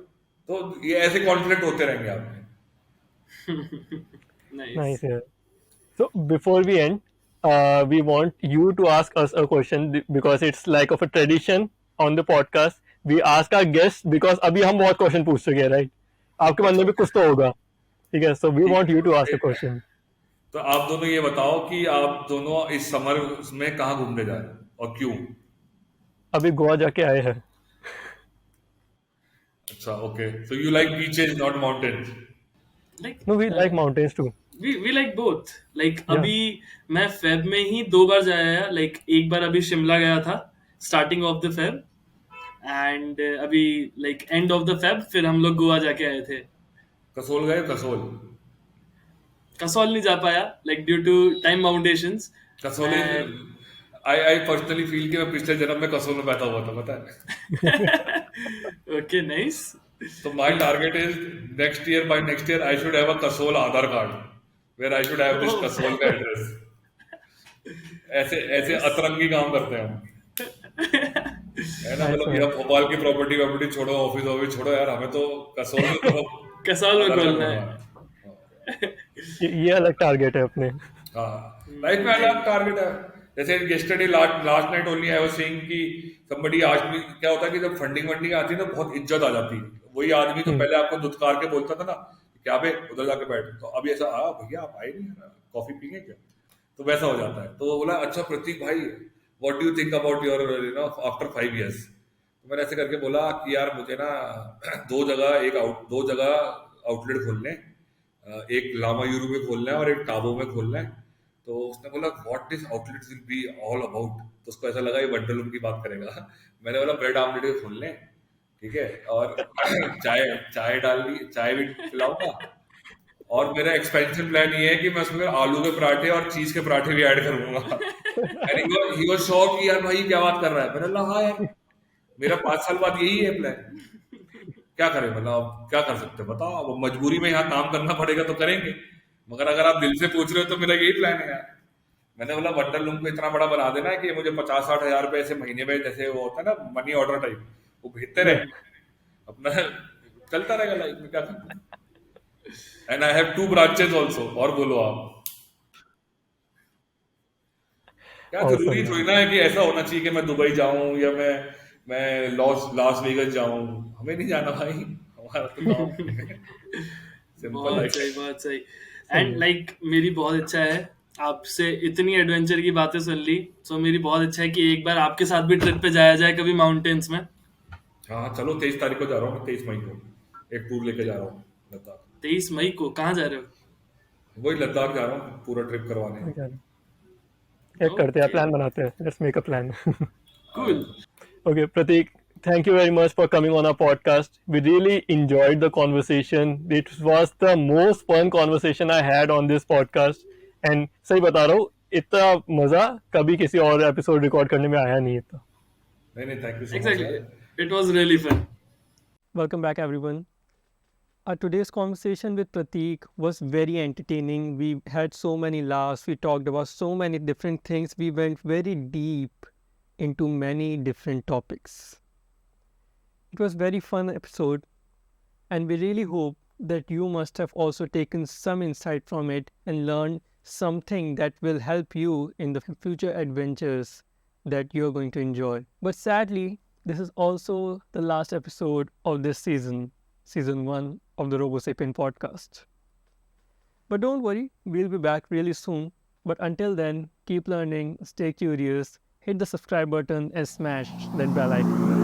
तो ये ऐसे कॉन्फ्लिक्ट होते रहेंगे आपके। Nice. Nice. Yeah. So before we end, we want you to ask us a question because it's like of a tradition on the podcast. We ask our guests because अभी हम बहुत क्वेश्चन पूछ चुके हैं, right? आपके मन में भी कुछ तो होगा, ठीक है? So we want you to ask a question. तो आप दोनों ये बताओ कि आप दोनों इस समर में कहाँ घूमने जा रहे हैं और क्यों? अभी गोवा जाके आए हैं। अच्छा, okay, so you like beaches not mountains? Like No, we like mountains too. We like both. Like Yeah. अभी मैं फेब में ही 2 बार जाया, लाइक एक बार अभी शिमला गया था starting of the Feb, and अभी like end of the Feb फिर हम लोग गोवा जाके आए थे। कसोल गए? कसोल कसौल नहीं जा पाया like due to time boundations. Kasol I personally feel कि मैं पिछले जन्म में कसोल में बैठा हुआ था, पता है। Okay, nice. तो my target is next year, by next year I should have a Kasol Aadhaar card where I should have this Oh. Kasol का एड्रेस। ऐसे ऐसे अतरंगी काम करते हैं हम, है ना। मतलब यार भोपाल की प्रॉपर्टी छोड़ो, ऑफिस छोड़ो यार, हमें तो कसोल में तो कसौल में आधार कार्ड खोलना है। बनवाना है। ये अलग टारगेट है अपने। हाँ, लाइफ में अलग टारगेट है। जैसे yesterday last night only I was saying कि somebody asked me, क्या होता है कि जब फंडिंग आती है तो बहुत इज्जत आ जाती है। वही आदमी तो पहले आपको दुत्कार के बोलता था ना क्या बे उधर जाके बैठ, तो अभी ऐसा भैया आप आए नहीं, कॉफी पीएंगे क्या, तो वैसा हो जाता है। तो वो बोला अच्छा प्रतीक भाई what do you think about your after 5 years। तो मैंने ऐसे करके बोला कि यार मुझे ना दो जगह आउटलेट खोलने, एक लामा यूरू में खोलना है और एक टाबो में खोलना है। तो उसने बोला what this outlets will be all about, तो उसको ऐसा लगा ये वंडरलूम की बात करेगा। मैंने बोला ब्रेड आमलेट खोल लें, ठीक है, और चाय भी पिलाऊंगा, और मेरा एक्सपेंशन प्लान ये है कि मैं उसमें आलू के पराठे और चीज के पराठे भी ऐड करूंगा। एंड ही वाज शॉक्ड कि यार भाई क्या बात कर रहा है। मैंने बोला हाँ यार, मेरा 5 साल बाद यही है प्लान। क्या करें, मतलब अब क्या कर सकते हैं बताओ, अब मजबूरी में यहाँ काम करना पड़ेगा तो करेंगे, मगर अगर आप दिल से पूछ रहे हो तो मेरा यही प्लान है यार। मैंने बोला वंडर लूम को इतना बड़ा बना देना है कि मुझे 50-60 हजार रुपए ऐसे महीने में, जैसे वो होता है ना मनी ऑर्डर टाइप, वो भेजते रहे, अपना चलता रहेगा लाइफ में, क्या करना। And I have 2 branches also. और बोलो आप, क्या जरूरी Awesome. थोड़ी ना है कि ऐसा होना चाहिए कि मैं दुबई जाऊं या मैं लास वेगस जाऊं। हमें नहीं जाना भाई, हमारा तो काम है। सिंपल बहुत लाइफ सही, है। बहुत सही। सही एंड है। लाइक मेरी बहुत इच्छा है, आपसे इतनी एडवेंचर की बातें सुन ली, सो मेरी बहुत इच्छा है कि एक बार आपके साथ भी ट्रिप पे जाया जाए कभी माउंटेन्स में। हाँ चलो, 23 तारीख को जा रहा हूँ मैं, 23 मई को एक टूर लेके जा रहा हूँ लद्दाख। 23 मई को कहाँ जा रहे वही लद्दाख जा रहा हूँ पूरा ट्रिप करवाने। Okay. एक हो? करते हैं, ओके, प्लान बनाते हैं, let's make a plan. Cool. Okay, Pratik, thank you very much for coming on our podcast. We really enjoyed the conversation. It was the most fun conversation I had on this podcast. And सही बता रहा हूँ, इतना मजा कभी किसी और episode record करने में आया नहीं इतना. नहीं नहीं, thank you so much exactly, यार। इट वाज रियली फन। Welcome back, everyone. Our today's conversation with Pratik was very entertaining. We had so many laughs. We talked about so many different things. We went very deep into many different topics. It was very fun episode, and we really hope that you must have also taken some insight from it and learned something that will help you in the future adventures that you're going to enjoy. But sadly, this is also the last episode of this season 1 of the RoboSapien podcast. But don't worry, we'll be back really soon. But until then, keep learning, stay curious, hit the subscribe button and smash that bell icon.